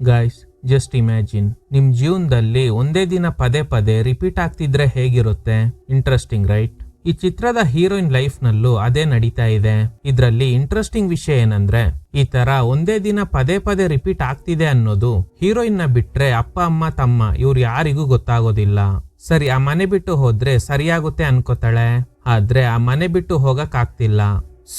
Guys, just imagine ನಿಮ್ ಜೀವನದಲ್ಲಿ ಒಂದೇ ದಿನ ಪದೇ ಪದೇ ರಿಪೀಟ್ ಆಗ್ತಿದ್ರೆ ಹೇಗಿರುತ್ತೆ. Interesting right? ಈ ಚಿತ್ರದ ಹೀರೋಯಿನ್ ಲೈಫ್ ನಲ್ಲೂ ಅದೇ ನಡೀತಾ ಇದೆ. ಇದ್ರಲ್ಲಿ ಇಂಟ್ರೆಸ್ಟಿಂಗ್ ವಿಷಯ ಏನಂದ್ರೆ, ಈ ತರ ಒಂದೇ ದಿನ ಪದೇ ಪದೇ ರಿಪೀಟ್ ಆಗ್ತಿದೆ ಅನ್ನೋದು ಹೀರೋಯಿನ್ ನ ಬಿಟ್ರೆ ಅಪ್ಪ ಅಮ್ಮ ತಮ್ಮ ಇವ್ರು ಯಾರಿಗೂ ಗೊತ್ತಾಗೋದಿಲ್ಲ. ಸರಿ, ಆ ಮನೆ ಬಿಟ್ಟು ಹೋದ್ರೆ ಸರಿಯಾಗುತ್ತೆ ಅನ್ಕೋತಾಳೆ, ಆದ್ರೆ ಆ ಮನೆ ಬಿಟ್ಟು ಹೋಗಕ್ ಆಗ್ತಿಲ್ಲ.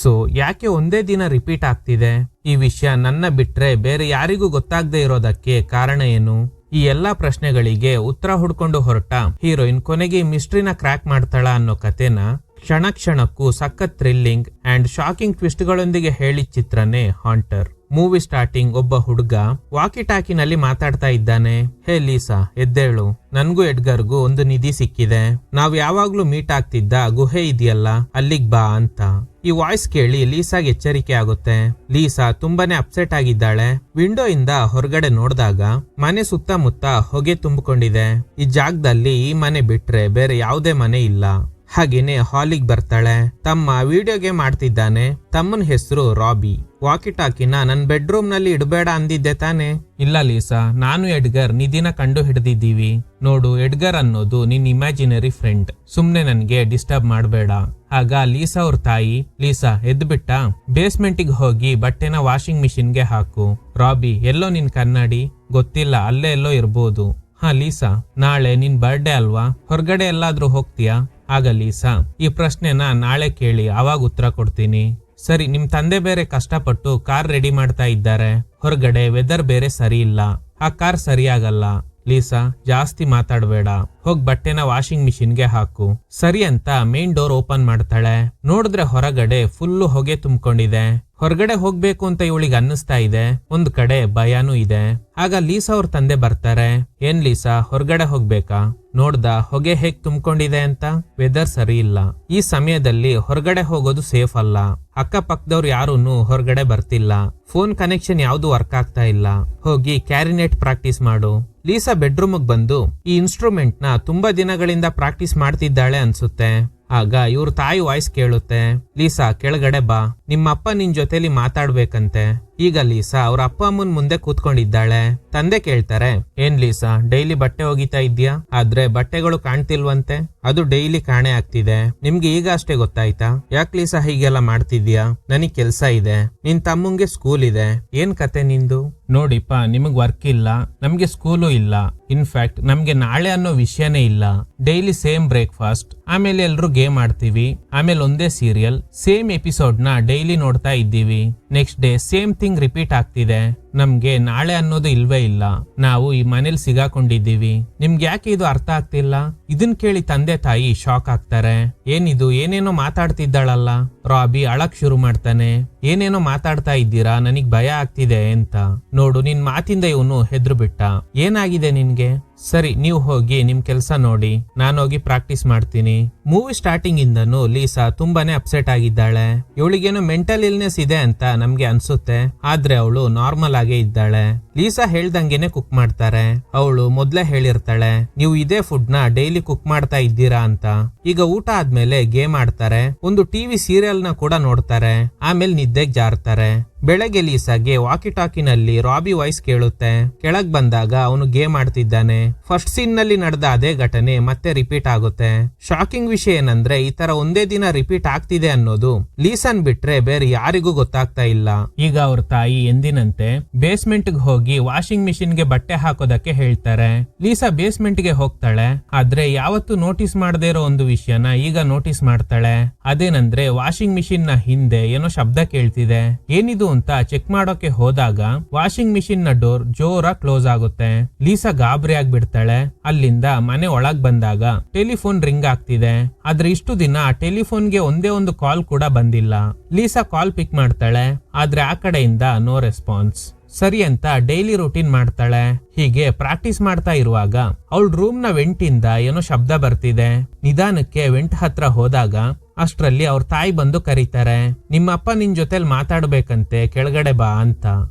ಸೊ ಯಾಕೆ ಒಂದೇ ದಿನ ರಿಪೀಟ್ ಆಗ್ತಿದೆ? ಈ ವಿಷಯ ನನ್ನ ಬಿಟ್ರೆ ಬೇರೆ ಯಾರಿಗೂ ಗೊತ್ತಾಗದೆ ಇರೋದಕ್ಕೆ ಕಾರಣ ಏನು? ಈ ಎಲ್ಲಾ ಪ್ರಶ್ನೆಗಳಿಗೆ ಉತ್ತರ ಹುಡ್ಕೊಂಡು ಹೊರಟ ಹೀರೋಯಿನ್ ಕೊನೆಗೆ ಈ ಮಿಸ್ಟ್ರಿನ ಕ್ರ್ಯಾಕ್ ಮಾಡ್ತಾಳ ಅನ್ನೋ ಕತೆನ ಕ್ಷಣ ಕ್ಷಣಕ್ಕೂ ಸಖತ್ ಥ್ರಿಲ್ಲಿಂಗ್ ಅಂಡ್ ಶಾಕಿಂಗ್ ಟ್ವಿಸ್ಟ್ ಗಳೊಂದಿಗೆ ಹೇಳಿದ ಚಿತ್ರನೇ ಹಾಂಟರ್. ಮೂವಿ ಸ್ಟಾರ್ಟಿಂಗ್ ಒಬ್ಬ ಹುಡುಗ ವಾಕಿ ಟಾಕಿನಲ್ಲಿ ಮಾತಾಡ್ತಾ ಇದ್ದಾನೆ. ಹೇ ಲೀಸಾ, ಎದ್ದೇಳು, ನನ್ಗೂ ಎಡ್ಗರ್ಗೂ ಒಂದು ನಿಧಿ ಸಿಕ್ಕಿದೆ. ನಾವ್ ಯಾವಾಗ್ಲೂ ಮೀಟ್ ಆಗ್ತಿದ್ದ ಗುಹೆ ಇದೆಯಲ್ಲ, ಅಲ್ಲಿಗ್ ಬಾ ಅಂತ. ಈ ವಾಯ್ಸ್ ಕೇಳಿ ಲೀಸಾಗೆ ಎಚ್ಚರಿಕೆ ಆಗುತ್ತೆ. ಲೀಸಾ ತುಂಬಾನೇ ಅಪ್ಸೆಟ್ ಆಗಿದ್ದಾಳೆ. ವಿಂಡೋ ಇಂದ ಹೊರಗಡೆ ನೋಡಿದಾಗ ಮನೆ ಸುತ್ತಮುತ್ತ ಹೊಗೆ ತುಂಬಿಕೊಂಡಿದೆ. ಈ ಜಾಗದಲ್ಲಿ ಈ ಮನೆ ಬಿಟ್ರೆ ಬೇರೆ ಯಾವುದೇ ಮನೆ ಇಲ್ಲ. ಹಾಗೇನೆ ಹಾಲಿಗೆ ಬರ್ತಾಳೆ. ತಮ್ಮ ವಿಡಿಯೋ ಗೇಮ್ ಆಡ್ತಿದ್ದಾನೆ. ತಮ್ಮನ ಹೆಸರು ರಾಬಿ. ವಾಕಿ ಟಾಕಿನ ನನ್ ಬೆಡ್ರೂಮ್ ನಲ್ಲಿ ಇಡಬೇಡ ಅಂದಿದ್ದೆ ತಾನೆ? ಇಲ್ಲ ಲೀಸಾ, ನಾನು ಎಡ್ಗರ್ ನಿಧಿನ ಕಂಡು ಹಿಡಿದಿದ್ದೀವಿ. ನೋಡು, ಎಡ್ಗರ್ ಅನ್ನೋದು ನಿನ್ ಇಮ್ಯಾಜಿನರಿ ಫ್ರೆಂಡ್. ಸುಮ್ನೆ ನನ್ಗೆ ಡಿಸ್ಟರ್ಬ್ ಮಾಡಬೇಡ. ಆಗ ಲೀಸಾ ಅವ್ರ ತಾಯಿ, ಲೀಸಾ ಎದ್ಬಿಟ್ಟ, ಬೇಸ್ಮೆಂಟಿಗೆ ಹೋಗಿ ಬಟ್ಟೆನ ವಾಷಿಂಗ್ ಮಿಷಿನ್ಗೆ ಹಾಕು. ರಾಬಿ, ಎಲ್ಲೋ ನಿನ್ ಕನ್ನಡಿ? ಗೊತ್ತಿಲ್ಲ, ಅಲ್ಲೇ ಎಲ್ಲೋ ಇರ್ಬೋದು. ಹಾ ಲೀಸಾ, ನಾಳೆ ನಿನ್ ಬರ್ಡೇ ಅಲ್ವಾ, ಹೊರಗಡೆ ಎಲ್ಲಾದ್ರೂ ಹೋಗ್ತೀಯಾ? ಆಗ ಲೀಸಾ, ಈ ಪ್ರಶ್ನೆನ ನಾಳೆ ಕೇಳಿ ಅವಾಗ ಉತ್ತರ ಕೊಡ್ತೀನಿ. ಸರಿ, ನಿಮ್ ತಂದೆ ಬೇರೆ ಕಷ್ಟಪಟ್ಟು ಕಾರ್ ರೆಡಿ ಮಾಡ್ತಾ ಇದ್ದಾರೆ. ಹೊರಗಡೆ ವೆದರ್ ಬೇರೆ ಸರಿ ಇಲ್ಲ, ಆ ಕಾರ್ ಸರಿಯಾಗಲ್ಲ. ಲೀಸಾ, ಜಾಸ್ತಿ ಮಾತಾಡಬೇಡ, ಹೋಗ್ ಬಟ್ಟೆನ ವಾಷಿಂಗ್ ಮಿಷಿನ್ಗೆ ಹಾಕು. ಸರಿ ಅಂತ ಮೇನ್ ಡೋರ್ ಓಪನ್ ಮಾಡ್ತಾಳೆ. ನೋಡಿದ್ರೆ ಹೊರಗಡೆ ಫುಲ್ಲು ಹೊಗೆ ತುಂಬಿಕೊಂಡಿದೆ. ಹೊರಗಡೆ ಹೋಗ್ಬೇಕು ಅಂತ ಇವಳಿಗೆ ಅನ್ನಿಸ್ತಾ ಇದೆ. ಒಂದ್ ಕಡೆ ಭಯಾನೂ ಇದೆ. ಆಗ ಲೀಸಾ ಅವ್ರ ತಂದೆ ಬರ್ತಾರೆ. ಏನ್ ಲೀಸಾ, ಹೊರಗಡೆ ಹೋಗ್ಬೇಕಾ? ನೋಡ್ದ ಹೊಗೆ ಹೇಗ್ ತುಂಬಿಕೊಂಡಿದೆ ಅಂತ? ವೆದರ್ ಸರಿ ಇಲ್ಲ, ಈ ಸಮಯದಲ್ಲಿ ಹೊರಗಡೆ ಹೋಗೋದು ಸೇಫ್ ಅಲ್ಲ. ಅಕ್ಕಪಕ್ಕದವ್ರು ಯಾರೂನು ಹೊರಗಡೆ ಬರ್ತಿಲ್ಲ. ಫೋನ್ ಕನೆಕ್ಷನ್ ಯಾವ್ದು ವರ್ಕ್ ಆಗ್ತಾ ಇಲ್ಲ. ಹೋಗಿ ಕ್ಯಾರಿನೆಟ್ ಪ್ರಾಕ್ಟೀಸ್ ಮಾಡು. ಲೀಸಾ ಬೆಡ್ರೂಮ್ ಬಂದು ಈ ಇನ್ಸ್ಟ್ರೂಮೆಂಟ್ ನ ತುಂಬಾ ದಿನಗಳಿಂದ ಪ್ರಾಕ್ಟೀಸ್ ಮಾಡ್ತಿದ್ದಾಳೆ ಅನ್ಸುತ್ತೆ. ಆಗ ಇವ್ರ ತಾಯಿ ವಾಯ್ಸ್ ಕೇಳುತ್ತೆ. ಲೀಸಾ, ಕೆಳಗಡೆ ಬಾ, ನಿಮ್ಮಪ್ಪ ನಿನ್ ಜೊತೆಲಿ ಮಾತಾಡ್ಬೇಕಂತೆ. ಈಗ ಲೀಸಾ ಅವ್ರ ಅಪ್ಪ ಅಮ್ಮನ್ ಮುಂದೆ ಕೂತ್ಕೊಂಡಿದ್ದಾಳೆ. ತಂದೆ ಕೇಳ್ತಾರೆ, ಏನ್ ಲೀಸಾ, ಡೈಲಿ ಬಟ್ಟೆ ಒಗಿತಾ ಇದ್ಯಾ? ಆದ್ರೆ ಬಟ್ಟೆಗಳು ಕಾಣ್ತಿಲ್ವಂತೆ. ಅದು ಡೈಲಿ ಕಾಣೆ ಆಗ್ತಿದೆ. ನಿಮ್ಗೆ ಈಗ ಅಷ್ಟೇ ಗೊತ್ತಾಯ್ತಾ? ಯಾಕ್ ಲೀಸಾ ಹೀಗೆಲ್ಲ ಮಾಡ್ತಿದ್ಯಾ? ನನಗ್ ಕೆಲ್ಸ ಇದೆ, ನಿನ್ ತಮ್ಮಂಗೆ ಸ್ಕೂಲ್ ಇದೆ. ಏನ್ ಕತೆ ನಿಂದು? ನೋಡಿಪ್ಪ, ನಿಮಗ್ ವರ್ಕ್ ಇಲ್ಲ, ನಮ್ಗೆ ಸ್ಕೂಲು ಇಲ್ಲ. ಇನ್ಫ್ಯಾಕ್ಟ್ ನಮ್ಗೆ ನಾಳೆ ಅನ್ನೋ ವಿಷಯನೇ ಇಲ್ಲ. ಡೈಲಿ ಸೇಮ್ ಬ್ರೇಕ್ಫಾಸ್ಟ್, ಆಮೇಲೆ ಎಲ್ರು ಗೇಮ್ ಆಡ್ತೀವಿ, ಆಮೇಲೆ ಒಂದೇ ಸೀರಿಯಲ್, ಸೇಮ್ ಎಪಿಸೋಡ್ ನ ಡೈಲಿ ನೋಡ್ತಾ ಇದ್ದೀವಿ. Next day same thing repeat ಆಗ್ತಿದೆ. ನಮ್ಗೆ ನಾಳೆ ಅನ್ನೋದು ಇಲ್ವೇ ಇಲ್ಲ. ನಾವು ಈ ಮನೇಲಿ ಸಿಗಾಕೊಂಡಿದ್ದೀವಿ. ನಿಮ್ಗೆ ಯಾಕೆ ಇದು ಅರ್ಥ ಆಗ್ತಿಲ್ಲ? ಇದನ್ ಕೇಳಿ ತಂದೆ ತಾಯಿ ಶಾಕ್ ಆಗ್ತಾರೆ. ಏನಿದು, ಏನೇನೋ ಮಾತಾಡ್ತಿದ್ದಾಳಲ್ಲ. ರಾಬಿ ಅಳಕ್ ಶುರು ಮಾಡ್ತಾನೆ. ಏನೇನೋ ಮಾತಾಡ್ತಾ ಇದ್ದೀರಾ, ನನಗ್ ಭಯ ಆಗ್ತಿದೆ ಅಂತ. ನೋಡು, ನಿನ್ ಮಾತಿಂದ ಇವನು ಹೆದ್ರು ಬಿಟ್ಟ. ಏನಾಗಿದೆ ನಿನ್ಗೆ? ಸರಿ, ನೀವು ಹೋಗಿ ನಿಮ್ ಕೆಲ್ಸ ನೋಡಿ, ನಾನೋಗಿ ಪ್ರಾಕ್ಟೀಸ್ ಮಾಡ್ತೀನಿ. ಮೂವಿ ಸ್ಟಾರ್ಟಿಂಗ್ ಇಂದನೂ ಲೀಸಾ ತುಂಬಾನೇ ಅಪ್ಸೆಟ್ ಆಗಿದ್ದಾಳೆ. ಇವಳಿಗೇನೋ ಮೆಂಟಲ್ ಇಲ್ನೆಸ್ ಇದೆ ಅಂತ ನಮ್ಗೆ ಅನ್ಸುತ್ತೆ, ಆದ್ರೆ ಅವಳು ನಾರ್ಮಲ್ ಆಗೇ ಇದ್ದಾಳೆ. ಲೀಸಾ ಹೇಳ್ದಂಗೆನೆ ಕುಕ್ ಮಾಡ್ತಾರೆ. ಅವಳು ಮೊದ್ಲೇ ಹೇಳಿರ್ತಾಳೆ, ನೀವು ಇದೇ ಫುಡ್ ನ ಡೈಲಿ ಕುಕ್ ಮಾಡ್ತಾ ಇದ್ದೀರಾ ಅಂತ. ಈಗ ಊಟ ಆದ್ಮೇಲೆ ಗೇಮ್ ಆಡ್ತಾರೆ, ಒಂದು ಟಿವಿ ಸೀರಿಯಲ್ ನ ಕೂಡ ನೋಡ್ತಾರೆ, ಆಮೇಲೆ ನಿದ್ದೆಗ್ ಜಾರ್ತಾರೆ. ಬೆಳಗ್ಗೆ ಲೀಸಾಗೆ ವಾಕಿ ಟಾಕಿನಲ್ಲಿ ರಾಬಿ ವಾಯ್ಸ್ ಕೇಳುತ್ತೆ. ಕೆಳಗ್ ಬಂದಾಗ ಅವನು ಗೇಮ್ ಆಡ್ತಿದ್ದಾನೆ. ಫಸ್ಟ್ ಸೀನ್ ನಲ್ಲಿ ನಡೆದ ಅದೇ ಘಟನೆ ಮತ್ತೆ ರಿಪೀಟ್ ಆಗುತ್ತೆ. ಶಾಕಿಂಗ್ ವಿಷಯ ಏನಂದ್ರೆ, ಈ ತರ ಒಂದೇ ದಿನ ರಿಪೀಟ್ ಆಗ್ತಿದೆ ಅನ್ನೋದು ಲೀಸನ್ ಬಿಟ್ರೆ ಬೇರೆ ಯಾರಿಗೂ ಗೊತ್ತಾಗ್ತಾ ಇಲ್ಲ. ಈಗ ಅವ್ರ ತಾಯಿ ಎಂದಿನಂತೆ ಬೇಸ್ಮೆಂಟ್ ಗೆ ಹೋಗಿ ವಾಷಿಂಗ್ ಮಿಷಿನ್ ಗೆ ಬಟ್ಟೆ ಹಾಕೋದಕ್ಕೆ ಹೇಳ್ತಾರೆ. ಲೀಸಾ ಬೇಸ್ಮೆಂಟ್ ಗೆ ಹೋಗ್ತಾಳೆ. ಆದ್ರೆ ಯಾವತ್ತು ನೋಟಿಸ್ ಮಾಡದೇ ಇರೋ ಒಂದು ವಿಷಯನ ಈಗ ನೋಟಿಸ್ ಮಾಡ್ತಾಳೆ. ಅದೇನಂದ್ರೆ, ವಾಷಿಂಗ್ ಮಿಷಿನ್ ನ ಹಿಂದೆ ಏನೋ ಶಬ್ದ ಕೇಳ್ತಿದೆ. ಏನಿದು ಅಂತ ಚೆಕ್ ಮಾಡೋಕೆ ಹೋದಾಗ ವಾಷಿಂಗ್ ಮಿಷಿನ್ ನ ಡೋರ್ ಜೋರಾಗಿ ಕ್ಲೋಸ್ ಆಗುತ್ತೆ. ಲೀಸಾ ಗಾಬರಿ ಆಗ್ಬಿಡ್ತಾಳೆ. ಅಲ್ಲಿಂದ ಮನೆ ಒಳಗ್ ಬಂದಾಗ ಟೆಲಿಫೋನ್ ರಿಂಗ್ ಆಗ್ತಿದೆ. ಆದ್ರೆ ಇಷ್ಟು ದಿನ ಆ ಟೆಲಿಫೋನ್ಗೆ ಒಂದೇ ಒಂದು ಕಾಲ್ ಕೂಡ ಬಂದಿಲ್ಲ. ಲೀಸಾ ಕಾಲ್ ಪಿಕ್ ಮಾಡ್ತಾಳೆ, ಆದ್ರೆ ಆ ಕಡೆಯಿಂದ ನೋ ರೆಸ್ಪಾನ್ಸ್. ಸರಿ ಅಂತ ಡೈಲಿ ರೂಟೀನ್ ಮಾಡ್ತಾಳೆ. ಹೀಗೆ ಪ್ರಾಕ್ಟೀಸ್ ಮಾಡ್ತಾ ಇರುವಾಗ ಅವಳ ರೂಮ್ ನ ವೆಂಟ್ ಇಂದ ಏನೋ ಶಬ್ದ ಬರ್ತಿದೆ. ನಿಧಾನಕ್ಕೆ ವೆಂಟ್ ಹತ್ರ ಹೋದಾಗ ಅಷ್ಟ್ರಲ್ಲಿ ಅವ್ರ ತಾಯಿ ಬಂದು ಕರೀತಾರೆ. ನಿಮ್ಮಪ್ಪ ನಿನ್ ಜೊತೆಲ್ ಮಾತಾಡ್ಬೇಕಂತೆ, ಕೆಳಗಡೆ ಬಾ ಅಂತ.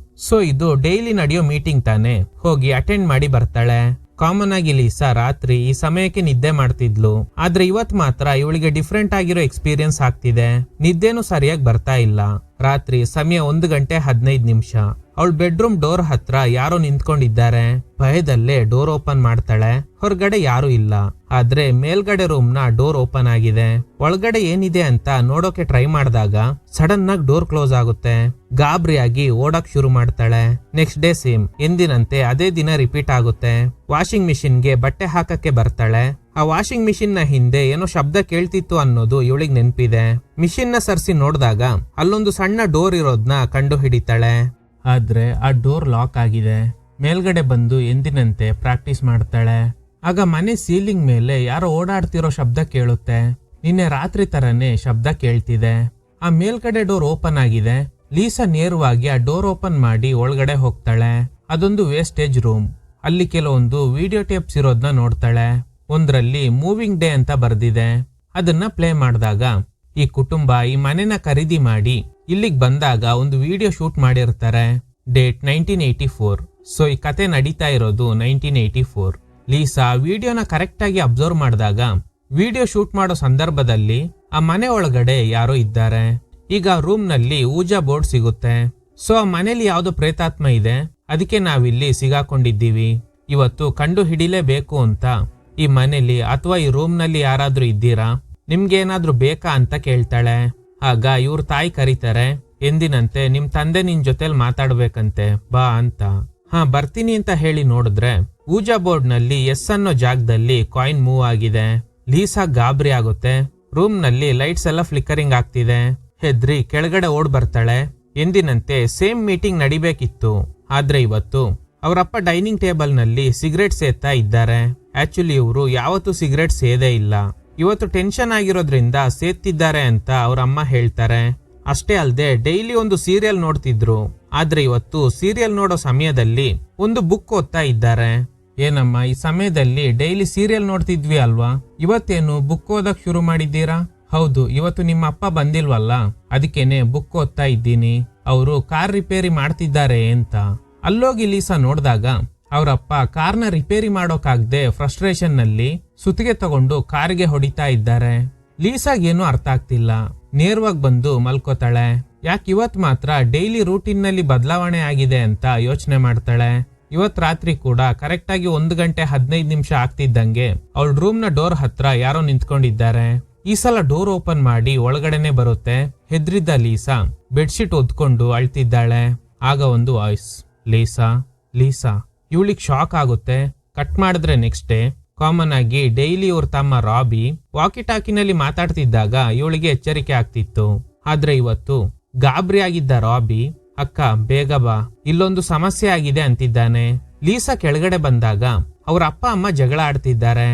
ಸೊ ಇದು ಡೈಲಿ ನಡೆಯೋ ಮೀಟಿಂಗ್ ತಾನೆ, ಹೋಗಿ ಅಟೆಂಡ್ ಮಾಡಿ ಬರ್ತಾಳೆ. ಕಾಮನ್ ಆಗಿ ಲೀಸಾ ರಾತ್ರಿ ಈ ಸಮಯಕ್ಕೆ ನಿದ್ದೆ ಮಾಡ್ತಿದ್ಲು. ಆದ್ರೆ ಇವತ್ ಮಾತ್ರ ಇವಳಿಗೆ ಡಿಫ್ರೆಂಟ್ ಆಗಿರೋ ಎಕ್ಸ್ಪೀರಿಯನ್ಸ್ ಆಗ್ತಿದೆ. ನಿದ್ದೆನೂ ಸರಿಯಾಗಿ ಬರ್ತಾ ಇಲ್ಲ. ರಾತ್ರಿ ಸಮಯ 1:15 ಅವಳ ಬೆಡ್ರೂಮ್ ಡೋರ್ ಹತ್ರ ಯಾರೋ ನಿಂತ್ಕೊಂಡಿದ್ದಾರೆ. ಭಯದಲ್ಲೇ ಡೋರ್ ಓಪನ್ ಮಾಡ್ತಾಳೆ. ಹೊರಗಡೆ ಯಾರು ಇಲ್ಲ. ಆದ್ರೆ ಮೇಲ್ಗಡೆ ರೂಮ್ ನ ಡೋರ್ ಓಪನ್ ಆಗಿದೆ. ಒಳಗಡೆ ಏನಿದೆ ಅಂತ ನೋಡೋಕೆ ಟ್ರೈ ಮಾಡಿದಾಗ ಸಡನ್ ಆಗಿ ಡೋರ್ ಕ್ಲೋಸ್ ಆಗುತ್ತೆ. ಗಾಬರಿಯಾಗಿ ಓಡಕ್ ಶುರು ಮಾಡ್ತಾಳೆ. ನೆಕ್ಸ್ಟ್ ಡೇ ಸೇಮ್, ಎಂದಿನಂತೆ ಅದೇ ದಿನ ರಿಪೀಟ್ ಆಗುತ್ತೆ. ವಾಷಿಂಗ್ ಮಿಷಿನ್ ಗೆ ಬಟ್ಟೆ ಹಾಕಕ್ಕೆ ಬರ್ತಾಳೆ. ಆ ವಾಷಿಂಗ್ ಮಿಷಿನ್ ನ ಹಿಂದೆ ಏನೋ ಶಬ್ದ ಕೇಳ್ತಿತ್ತು ಅನ್ನೋದು ಇವಳಿಗೆ ನೆನ್ಪಿದೆ. ಮಿಷಿನ್ ನ ಸರ್ಸಿ ನೋಡಿದಾಗ ಅಲ್ಲೊಂದು ಸಣ್ಣ ಡೋರ್ ಇರೋದ್ನ ಕಂಡು ಹಿಡಿತಾಳೆ. ಆದ್ರೆ ಆ ಡೋರ್ ಲಾಕ್ ಆಗಿದೆ. ಮೇಲ್ಗಡೆ ಬಂದು ಎಂದಿನಂತೆ ಪ್ರಾಕ್ಟೀಸ್ ಮಾಡ್ತಾಳೆ. ಆಗ ಮನೆ ಸೀಲಿಂಗ್ ಮೇಲೆ ಯಾರೋ ಓಡಾಡ್ತಿರೋ ಶಬ್ದ ಕೇಳುತ್ತೆ. ನಿನ್ನೆ ರಾತ್ರಿ ತರನೇ ಶಬ್ದ ಕೇಳ್ತಿದೆ. ಆ ಮೇಲ್ಗಡೆ ಡೋರ್ ಓಪನ್ ಆಗಿದೆ. ಲೀಸಾ ನೇರವಾಗಿ ಆ ಡೋರ್ ಓಪನ್ ಮಾಡಿ ಒಳಗಡೆ ಹೋಗ್ತಾಳೆ. ಅದೊಂದು ವೇಸ್ಟೇಜ್ ರೂಮ್. ಅಲ್ಲಿ ಕೆಲವೊಂದು ವಿಡಿಯೋ ಟೇಪ್ಸ್ ಇರೋದ್ನ ನೋಡ್ತಾಳೆ. ಒಂದ್ರಲ್ಲಿ ಮೂವಿಂಗ್ ಡೇ ಅಂತ ಬರ್ದಿದೆ. ಅದನ್ನ ಪ್ಲೇ ಮಾಡಿದಾಗ ಈ ಕುಟುಂಬ ಈ ಮನೆನ ಖರೀದಿ ಮಾಡಿ ಇಲ್ಲಿಗೆ ಬಂದಾಗ ಒಂದು ವಿಡಿಯೋ ಶೂಟ್ ಮಾಡಿರ್ತಾರೆ. ಡೇಟ್ 1984. ಸೊ ಈ ಕತೆ ನಡೀತಾ ಇರೋದು 1984. ಲೀಸಾ ವಿಡಿಯೋನ ಕರೆಕ್ಟ್ ಆಗಿ ಅಬ್ಸರ್ವ್ ಮಾಡಿದಾಗ ವಿಡಿಯೋ ಶೂಟ್ ಮಾಡೋ ಸಂದರ್ಭದಲ್ಲಿ ಆ ಮನೆ ಒಳಗಡೆ ಯಾರೋ ಇದ್ದಾರೆ. ಈಗ ರೂಮ್ ನಲ್ಲಿ ಊಜಾ ಬೋರ್ಡ್ ಸಿಗುತ್ತೆ. ಸೊ ಆ ಮನೇಲಿ ಯಾವ್ದೋ ಪ್ರೇತಾತ್ಮ ಇದೆ, ಅದಕ್ಕೆ ನಾವಿಲ್ಲಿ ಸಿಗಾಕೊಂಡಿದ್ದೀವಿ. ಇವತ್ತು ಕಂಡು ಹಿಡಿಲೇಬೇಕು ಅಂತ ಈ ಮನೇಲಿ ಅಥವಾ ಈ ರೂಮ್ ನಲ್ಲಿ ಯಾರಾದ್ರೂ ಇದ್ದೀರಾ, ನಿಮ್ಗೇನಾದ್ರೂ ಬೇಕಾ ಅಂತ ಕೇಳ್ತಾಳೆ. ಆಗ ಇವ್ರ ತಾಯಿ ಕರೀತಾರೆ. ಎಂದಿನಂತೆ ನಿಮ್ ತಂದೆ ನಿನ್ ಜೊತೆಲಿ ಮಾತಾಡ್ಬೇಕಂತೆ, ಬಾ ಅಂತ. ಬರ್ತೀನಿ ಅಂತ ಹೇಳಿ ನೋಡಿದ್ರೆ ಊಜಾ ಬೋರ್ಡ್ ನಲ್ಲಿ ಎಸ್ ಅನ್ನೋ ಜಾಗದಲ್ಲಿ ಕಾಯಿನ್ ಮೂವ್ ಆಗಿದೆ. ಲೀಸಾ ಗಾಬರಿ ಆಗುತ್ತೆ. ರೂಮ್ ನಲ್ಲಿ ಲೈಟ್ಸ್ ಎಲ್ಲ ಫ್ಲಿಕ್ಕರಿಂಗ್ ಆಗ್ತಿದೆ. ಹೆದ್ರಿ ಕೆಳಗಡೆ ಓಡ್ ಬರ್ತಾಳೆ. ಎಂದಿನಂತೆ ಸೇಮ್ ಮೀಟಿಂಗ್ ನಡಿಬೇಕಿತ್ತು. ಆದ್ರೆ ಇವತ್ತು ಅವರಪ್ಪ ಡೈನಿಂಗ್ ಟೇಬಲ್ ನಲ್ಲಿ ಸಿಗರೇಟ್ ಸೇತಾ ಇದ್ದಾರೆ. ಆಕ್ಚುಲಿ ಇವರು ಯಾವತ್ತೂ ಸಿಗರೇಟ್ ಸೇದೇ ಇಲ್ಲ. ಇವತ್ತು ಟೆನ್ಷನ್ ಆಗಿರೋದ್ರಿಂದ ಸೇತ್ತಿದ್ದಾರೆ ಅಂತ ಅವ್ರ ಅಮ್ಮ ಹೇಳ್ತಾರೆ. ಅಷ್ಟೇ ಅಲ್ಲದೆ ಡೈಲಿ ಒಂದು ಸೀರಿಯಲ್ ನೋಡ್ತಿದ್ರು. ಆದ್ರೆ ಇವತ್ತು ಸೀರಿಯಲ್ ನೋಡೋ ಸಮಯದಲ್ಲಿ ಒಂದು ಬುಕ್ ಓದ್ತಾ ಇದ್ದಾರೆ. ಏನಮ್ಮ, ಈ ಸಮಯದಲ್ಲಿ ಡೈಲಿ ಸೀರಿಯಲ್ ನೋಡ್ತಿದ್ವಿ ಅಲ್ವಾ, ಇವತ್ತೇನು ಬುಕ್ ಓದಕ್ ಶುರು ಮಾಡಿದ್ದೀರಾ? ಹೌದು, ಇವತ್ತು ನಿಮ್ಮ ಅಪ್ಪ ಬಂದಿಲ್ವಲ್ಲ, ಅದಕ್ಕೇನೆ ಬುಕ್ ಓದ್ತಾ ಇದ್ದೀನಿ. ಅವರು ಕಾರ್ ರಿಪೇರಿ ಮಾಡ್ತಿದ್ದಾರೆ ಅಂತ. ಅಲ್ಲೋಗಿ ಲೀಸಾ ನೋಡಿದಾಗ ಅವರಪ್ಪ ಕಾರ್ನ ರಿಪೇರಿ ಮಾಡೋಕಾಗ್ದೆ ಫ್ರಸ್ಟ್ರೇಷನ್ ನಲ್ಲಿ ಸುತ್ತಿಗೆ ತಗೊಂಡು ಕಾರಿಗೆ ಹೊಡಿತಾ ಇದ್ದಾರೆ. ಲೀಸಾಗೇನು ಅರ್ಥ ಆಗ್ತಿಲ್ಲ. ನೇರವಾಗಿ ಬಂದು ಮಲ್ಕೋತಾಳೆ. ಯಾಕೆ ಇವತ್ ಮಾತ್ರ ಡೈಲಿ ರೂಟೀನ್ ನಲ್ಲಿ ಬದಲಾವಣೆ ಆಗಿದೆ ಅಂತ ಯೋಚನೆ ಮಾಡ್ತಾಳೆ. ಇವತ್ ರಾತ್ರಿ ಕೂಡ ಕರೆಕ್ಟ್ ಆಗಿ 1 ಗಂಟೆ 15 ನಿಮಿಷ ಆಗ್ತಿದ್ದಂಗೆ ಅವಳ ರೂಮ್ ನ ಡೋರ್ ಹತ್ರ ಯಾರೋ ನಿಂತ್ಕೊಂಡಿದ್ದಾರೆ. ಈ ಸಲ ಡೋರ್ ಓಪನ್ ಮಾಡಿ ಒಳಗಡೆನೆ ಬರುತ್ತೆ. ಹೆದ್ರಿದ್ದ ಲೀಸಾ ಬೆಡ್ಶೀಟ್ ಒದ್ಕೊಂಡು ಅಳ್ತಿದ್ದಾಳೆ. ಆಗ ಒಂದು ವಾಯ್ಸ್, ಲೀಸಾ ಲೀಸಾ. ಇವಳಿಗೆ ಶಾಕ್ ಆಗುತ್ತೆ. ಕಟ್ ಮಾಡಿದ್ರೆ ನೆಕ್ಸ್ಟ್ ಡೇ ಕಾಮನ್ ಆಗಿ ಡೈಲಿ ಇವ್ರ ತಮ್ಮ ರಾಬಿ ವಾಕಿ ಟಾಕಿನಲ್ಲಿ ಮಾತಾಡ್ತಿದ್ದಾಗ ಇವಳಿಗೆ ಎಚ್ಚರಿಕೆ ಆಗ್ತಿತ್ತು. ಆದ್ರೆ ಇವತ್ತು ಗಾಬರಿ ಆಗಿದ್ದ ರಾಬಿ, ಅಕ್ಕ ಬೇಗ ಬಾ, ಇಲ್ಲೊಂದು ಸಮಸ್ಯೆ ಆಗಿದೆ ಅಂತಿದ್ದಾನೆ. ಲೀಸಾ ಕೆಳಗಡೆ ಬಂದಾಗ ಅವ್ರ ಅಪ್ಪ ಅಮ್ಮ ಜಗಳ ಆಡ್ತಿದ್ದಾರೆ.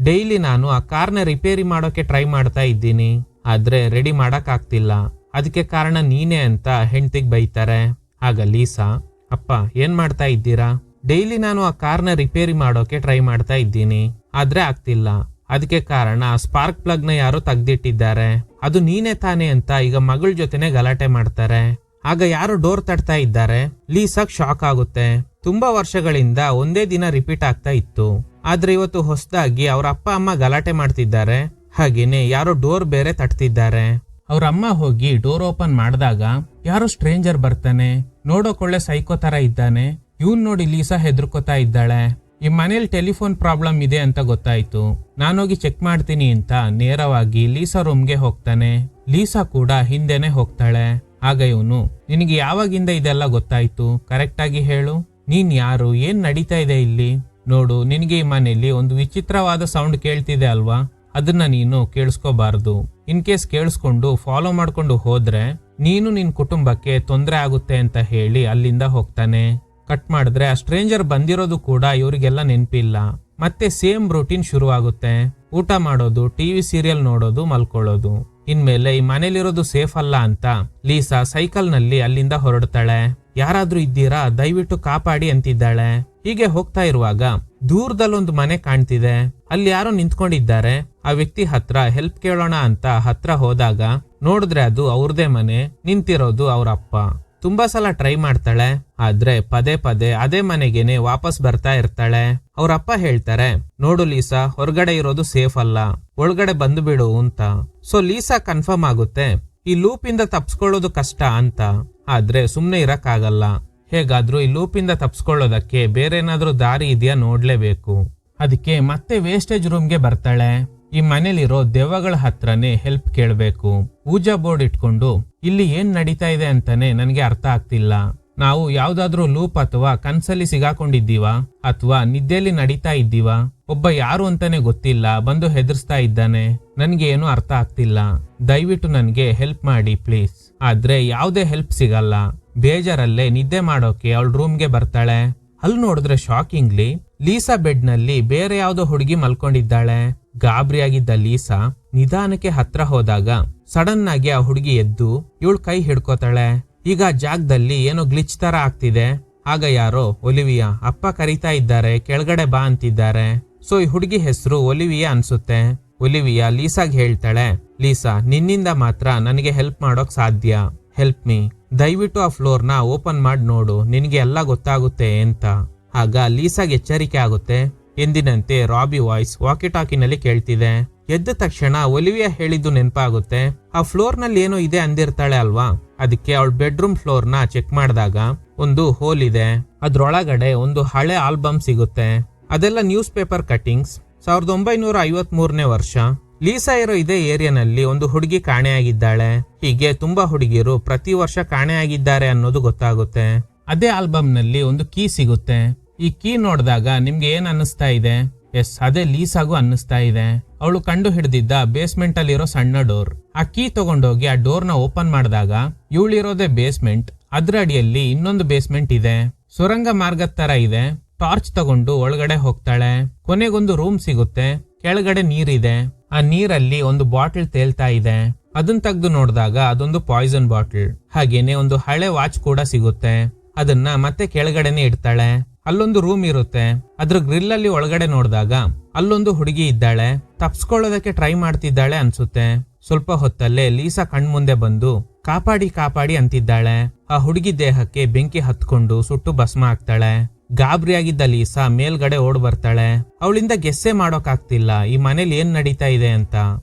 ಡೈಲಿ ನಾನು ಆ ಕಾರ್ನ ರಿಪೇರಿ ಮಾಡೋಕೆ ಟ್ರೈ ಮಾಡ್ತಾ ಇದ್ದೀನಿ, ಆದ್ರೆ ರೆಡಿ ಮಾಡಕ್ ಆಗ್ತಿಲ್ಲ. ಅದಕ್ಕೆ ಕಾರಣ ನೀನೇ ಅಂತ ಹೆಂಡ್ತಿಗ್ ಬೈತಾರೆ. ಆಗ ಲೀಸಾ, ಅಪ್ಪ ಏನ್ ಮಾಡ್ತಾ ಇದ್ದೀರಾ? ಡೈಲಿ ನಾನು ಆ ಕಾರ್ನ ರಿಪೇರಿ ಮಾಡೋಕೆ ಟ್ರೈ ಮಾಡ್ತಾ ಇದ್ದೀನಿ, ಆದ್ರೆ ಆಗ್ತಿಲ್ಲ. ಅದಕ್ಕೆ ಕಾರಣ ಸ್ಪಾರ್ಕ್ ಪ್ಲಗ್ ನ ಯಾರೋ ತೆಗ್ದಿಟ್ಟಿದ್ದಾರೆ. ಅದು ನೀನೇ ತಾನೇ ಅಂತ ಈಗ ಮಗಳ ಜೊತೆನೆ ಗಲಾಟೆ ಮಾಡ್ತಾರೆ. ಆಗ ಯಾರು ಡೋರ್ ತಟ್ತಾ ಇದ್ದಾರೆ. ಲೀಸಾಗ್ ಶಾಕ್ ಆಗುತ್ತೆ. ತುಂಬಾ ವರ್ಷಗಳಿಂದ ಒಂದೇ ದಿನ ರಿಪೀಟ್ ಆಗ್ತಾ ಇತ್ತು. ಆದ್ರೆ ಇವತ್ತು ಹೊಸದಾಗಿ ಅವ್ರ ಅಪ್ಪ ಅಮ್ಮ ಗಲಾಟೆ ಮಾಡ್ತಿದ್ದಾರೆ. ಹಾಗೇನೆ ಯಾರೋ ಡೋರ್ ಬೇರೆ ತಟ್ತಿದ್ದಾರೆ. ಅವ್ರ ಅಮ್ಮ ಹೋಗಿ ಡೋರ್ ಓಪನ್ ಮಾಡಿದಾಗ ಯಾರೋ ಸ್ಟ್ರೇಂಜರ್ ಬರ್ತಾನೆ. ನೋಡೋಕೊಳ್ಳೆ ಸೈಕೋ ತರ ಇದ್ದಾನೆ. ಇವನ್ ನೋಡಿ ಲೀಸಾ ಹೆದರ್ಕೋತಾ ಇದ್ದಾಳೆ. ಈ ಮನೇಲಿ ಟೆಲಿಫೋನ್ ಪ್ರಾಬ್ಲಮ್ ಇದೆ ಅಂತ ಗೊತ್ತಾಯ್ತು, ನಾನೋಗಿ ಚೆಕ್ ಮಾಡ್ತೀನಿ ಅಂತ ನೇರವಾಗಿ ಲೀಸಾ ರೂಮ್ಗೆ ಹೋಗ್ತಾನೆ. ಲೀಸಾ ಕೂಡ ಹಿಂದೆನೆ ಹೋಗ್ತಾಳೆ. ಆಗ ಇವನು, ನಿನಗೆ ಯಾವಾಗಿಂದ ಇದೆಲ್ಲ ಗೊತ್ತಾಯ್ತು? ಕರೆಕ್ಟ್ ಆಗಿ ಹೇಳು, ನೀನ್ ಯಾರು, ಏನ್ ನಡೀತಾ ಇದೆ ಇಲ್ಲಿ? ನೋಡು, ನಿನಗೆ ಈ ಮನೆಯಲ್ಲಿ ಒಂದು ವಿಚಿತ್ರವಾದ ಸೌಂಡ್ ಕೇಳ್ತಿದೆ ಅಲ್ವಾ, ಅದನ್ನ ನೀನು ಕೇಳಿಸ್ಕೋಬಾರ್ದು. ಇನ್ ಕೇಸ್ ಕೇಳಿಸ್ಕೊಂಡು ಫಾಲೋ ಮಾಡ್ಕೊಂಡು ಹೋದ್ರೆ ನೀನು ನಿನ್ ಕುಟುಂಬಕ್ಕೆ ತೊಂದರೆ ಆಗುತ್ತೆ ಅಂತ ಹೇಳಿ ಅಲ್ಲಿಂದ ಹೋಗ್ತಾನೆ. ಕಟ್ ಮಾಡಿದ್ರೆ ಆ ಸ್ಟ್ರೇಂಜರ್ ಬಂದಿರೋದು ಕೂಡ ಇವರಿಗೆಲ್ಲ ನೆನ್ಪಿಲ್ಲ. ಮತ್ತೆ ಸೇಮ್ ರೂಟೀನ್ ಶುರು ಆಗುತ್ತೆ. ಊಟ ಮಾಡೋದು, ಟಿವಿ ಸೀರಿಯಲ್ ನೋಡೋದು, ಮಲ್ಕೊಳ್ಳೋದು. ಇನ್ಮೇಲೆ ಈ ಮನೇಲಿರೋದು ಸೇಫ್ ಅಲ್ಲ ಅಂತ ಲೀಸಾ ಸೈಕಲ್ ನಲ್ಲಿ ಅಲ್ಲಿಂದ ಹೊರಡ್ತಾಳೆ. ಯಾರಾದ್ರೂ ಇದ್ದೀರಾ, ದಯವಿಟ್ಟು ಕಾಪಾಡಿ ಅಂತಿದ್ದಾಳೆ. ಹೀಗೆ ಹೋಗ್ತಾ ಇರುವಾಗ ದೂರದಲ್ಲೊಂದು ಮನೆ ಕಾಣ್ತಿದೆ. ಅಲ್ಲಿ ಯಾರೋ ನಿಂತ್ಕೊಂಡಿದ್ದಾರೆ. ಆ ವ್ಯಕ್ತಿ ಹತ್ರ ಹೆಲ್ಪ್ ಕೇಳೋಣ ಅಂತ ಹತ್ರ ಹೋದಾಗ ನೋಡಿದ್ರೆ ಅದು ಅವ್ರದೇ ಮನೆ. ನಿಂತಿರೋದು ಅವ್ರ ಅಪ್ಪ. ತುಂಬಾ ಸಲ ಟ್ರೈ ಮಾಡ್ತಾಳೆ, ಆದ್ರೆ ಪದೇ ಪದೇ ಅದೇ ಮನೆಗೇನೆ ವಾಪಸ್ ಬರ್ತಾ ಇರ್ತಾಳೆ. ಅವ್ರಪ್ಪ ಹೇಳ್ತಾರೆ, ನೋಡು ಲೀಸಾ, ಹೊರಗಡೆ ಇರೋದು ಸೇಫ್ ಅಲ್ಲ, ಒಳಗಡೆ ಬಂದು ಬಿಡು ಅಂತ. ಸೊ ಲೀಸಾ ಕನ್ಫರ್ಮ್ ಆಗುತ್ತೆ ಈ ಲೂಪ್ ಇಂದ ತಪ್ಸ್ಕೊಳ್ಳೋದು ಕಷ್ಟ ಅಂತ. ಆದ್ರೆ ಸುಮ್ನೆ ಇರಕ್ಕಾಗಲ್ಲ. ಹೇಗಾದ್ರೂ ಈ ಲೂಪಿಂದ ತಪ್ಸ್ಕೊಳ್ಳೋದಕ್ಕೆ ಬೇರೆ ಏನಾದ್ರೂ ದಾರಿ ಇದೆಯಾ ನೋಡ್ಲೇಬೇಕು. ಅದಕ್ಕೆ ಮತ್ತೆ ವೇಸ್ಟೇಜ್ ರೂಮ್ಗೆ ಬರ್ತಾಳೆ. ಈ ಮನೇಲಿರೋ ದೆವ್ವಗಳ ಹತ್ರನೇ ಹೆಲ್ಪ್ ಕೇಳಬೇಕು. ಪೂಜಾ ಬೋರ್ಡ್ ಇಟ್ಕೊಂಡು ಇಲ್ಲಿ ಏನ್ ನಡೀತಾ ಇದೆ ಅಂತಾನೆ ನನಗೆ ಅರ್ಥ ಆಗ್ತಿಲ್ಲ. ನಾವು ಯಾವ್ದಾದ್ರೂ ಲೂಪ್ ಅಥವಾ ಕನ್ಸಲ್ಲಿ ಸಿಗಾಕೊಂಡಿದ್ದೀವ ಅಥವಾ ನಿದ್ದೆಯಲ್ಲಿ ನಡೀತಾ ಇದ್ದೀವ? ಒಬ್ಬ ಯಾರು ಅಂತಾನೆ ಗೊತ್ತಿಲ್ಲ ಬಂದು ಹೆದರ್ಸ್ತಾ ಇದ್ದಾನೆ. ನನ್ಗೆ ಏನು ಅರ್ಥ ಆಗ್ತಿಲ್ಲ. ದಯವಿಟ್ಟು ನನ್ಗೆ ಹೆಲ್ಪ್ ಮಾಡಿ ಪ್ಲೀಸ್. ಆದ್ರೆ ಯಾವ್ದೇ ಹೆಲ್ಪ್ ಸಿಗಲ್ಲ. ಬೇಜಾರಲ್ಲೇ ನಿದ್ದೆ ಮಾಡೋಕೆ ಅವಳ ರೂಮ್ಗೆ ಬರ್ತಾಳೆ. ಅಲ್ಲಿ ನೋಡಿದ್ರೆ ಶಾಕಿಂಗ್ಲಿ ಲೀಸಾ ಬೆಡ್ ನಲ್ಲಿ ಬೇರೆ ಯಾವ್ದೋ ಹುಡುಗಿ ಮಲ್ಕೊಂಡಿದ್ದಾಳೆ. ಗಾಬರಿಯಾಗಿದ್ದ ಲೀಸಾ ನಿಧಾನಕ್ಕೆ ಹತ್ರ ಹೋದಾಗ ಸಡನ್ ಆಗಿ ಆ ಹುಡುಗಿ ಎದ್ದು ಇವಳು ಕೈ ಹಿಡ್ಕೋತಾಳೆ. ಈಗ ಜಾಗದಲ್ಲಿ ಏನೋ ಗ್ಲಿಚ್ ತರ ಆಗ್ತಿದೆ. ಆಗ ಯಾರೋ ಒಲಿವಿಯಾ ಅಪ್ಪ ಕರೀತಾ ಇದ್ದಾರೆ, ಕೆಳಗಡೆ ಬಾ ಅಂತಿದ್ದಾರೆ. ಸೊ ಈ ಹುಡುಗಿ ಹೆಸರು ಒಲಿವಿಯಾ ಅನ್ಸುತ್ತೆ. ಒಲಿವಿಯಾ ಲೀಸಾಗ್ ಹೇಳ್ತಾಳೆ, ಲೀಸಾ ನಿನ್ನಿಂದ ಮಾತ್ರ ನನಗೆ ಹೆಲ್ಪ್ ಮಾಡೋಕ್ ಸಾಧ್ಯ. Help me. ದಯವಿಟ್ಟು ಆ ಫ್ಲೋರ್ ನ ಓಪನ್ ಮಾಡಿ ನೋಡು, ನಿನಗೆ ಎಲ್ಲ ಗೊತ್ತಾಗುತ್ತೆ ಅಂತ. ಆಗ ಲೀಸಾಗ್ ಎಚ್ಚರಿಕೆ ಆಗುತ್ತೆ. ಎಂದಿನಂತೆ ರಾಬಿ ವಾಯ್ಸ್ ವಾಕಿ ಟಾಕಿನಲ್ಲಿ ಕೇಳ್ತಿದೆ. ಎದ್ದ ತಕ್ಷಣ ಒಲಿವಿಯಾ ಹೇಳಿದ್ದು ನೆನಪಾಗುತ್ತೆ. ಆ ಫ್ಲೋರ್ ನಲ್ಲಿ ಏನೋ ಇದೆ ಅಂದಿರ್ತಾಳೆ ಅಲ್ವಾ. ಅದಕ್ಕೆ ಅವಳ ಬೆಡ್ರೂಮ್ ಫ್ಲೋರ್ ನ ಚೆಕ್ ಮಾಡಿದಾಗ ಒಂದು ಹೋಲ್ ಇದೆ. ಅದ್ರೊಳಗಡೆ ಒಂದು ಹಳೆ ಆಲ್ಬಮ್ ಸಿಗುತ್ತೆ. ಅದೆಲ್ಲ ನ್ಯೂಸ್ ಪೇಪರ್ ಕಟ್ಟಿಂಗ್ಸ್. 1953ನೇ ವರ್ಷ. ಲೀಸಾ ಇರೋ ಇದೇ ಏರಿಯಾನಲ್ಲಿ ಒಂದು ಹುಡುಗಿ ಕಾಣೆಯಾಗಿದ್ದಾಳೆ. ಹೀಗೆ ತುಂಬಾ ಹುಡುಗಿರು ಪ್ರತಿ ವರ್ಷ ಕಾಣೆಯಾಗಿದ್ದಾರೆ ಅನ್ನೋದು ಗೊತ್ತಾಗುತ್ತೆ. ಅದೇ ಆಲ್ಬಮ್ ನಲ್ಲಿ ಒಂದು ಕೀ ಸಿಗುತ್ತೆ. ಈ ಕೀ ನೋಡಿದಾಗ ನಿಮ್ಗೆ ಏನ್ ಅನ್ನಿಸ್ತಾ ಇದೆ? ಎಸ್, ಅದೇ ಲೀಸಾಗೂ ಅನ್ನಿಸ್ತಾ ಇದೆ. ಅವಳು ಕಂಡು ಹಿಡಿದಿದ್ದ ಬೇಸ್ಮೆಂಟ್ ಅಲ್ಲಿರೋ ಸಣ್ಣ ಡೋರ್. ಆ ಕೀ ತಗೊಂಡೋಗಿ ಆ ಡೋರ್ ನ ಓಪನ್ ಮಾಡಿದಾಗ ಇವಳಿರೋದೇ ಬೇಸ್ಮೆಂಟ್. ಅದ್ರ ಅಡಿಯಲ್ಲಿ ಇನ್ನೊಂದು ಬೇಸ್ಮೆಂಟ್ ಇದೆ. ಸುರಂಗ ಮಾರ್ಗದ ತರ ಇದೆ. ಟಾರ್ಚ್ ತಗೊಂಡು ಒಳಗಡೆ ಹೋಗ್ತಾಳೆ. ಕೊನೆಗೊಂದು ರೂಮ್ ಸಿಗುತ್ತೆ. ಕೆಳಗಡೆ ನೀರಿದೆ. ಆ ನೀರಲ್ಲಿ ಒಂದು ಬಾಟಲ್ ತೇಲ್ತಾ ಇದೆ. ಅದನ್ನ ತೆಗೆದು ನೋಡಿದಾಗ ಅದೊಂದು ಪಾಯ್ಸನ್ ಬಾಟಲ್. ಹಾಗೇನೆ ಒಂದು ಹಳೆ ವಾಚ್ ಕೂಡ ಸಿಗುತ್ತೆ. ಅದನ್ನ ಮತ್ತೆ ಕೆಳಗಡೆನೆ ಇಡ್ತಾಳೆ. ಅಲ್ಲೊಂದು ರೂಮ್ ಇರುತ್ತೆ. ಅದ್ರ ಗ್ರಿಲ್ ಅಲ್ಲಿ ಒಳಗಡೆ ನೋಡಿದಾಗ ಅಲ್ಲೊಂದು ಹುಡುಗಿ ಇದ್ದಾಳೆ. ತಪ್ಸ್ಕೊಳ್ಳೋದಕ್ಕೆ ಟ್ರೈ ಮಾಡ್ತಿದ್ದಾಳೆ ಅನ್ಸುತ್ತೆ. ಸ್ವಲ್ಪ ಹೊತ್ತಲ್ಲೇ ಲೀಸಾ ಕಣ್ಮುಂದೆ ಬಂದು ಕಾಪಾಡಿ ಕಾಪಾಡಿ ಅಂತಿದ್ದಾಳೆ. ಆ ಹುಡುಗಿ ದೇಹಕ್ಕೆ ಬೆಂಕಿ ಹತ್ಕೊಂಡು ಸುಟ್ಟು ಭಸ್ಮ ಆಗ್ತಾಳೆ. ಗಾಬರಿಯಾಗಿದ್ದ ಲೀಸಾ ಮೇಲ್ಗಡೆ ಓಡ್ ಬರ್ತಾಳೆ. ಅವಳಿಂದ ಗೆಸ್ಸೆ ಮಾಡೋಕಾಗ್ತಿಲ್ಲ ಈ ಮನೇಲಿ ಏನ್ ನಡೀತಾ ಇದೆ ಅಂತ.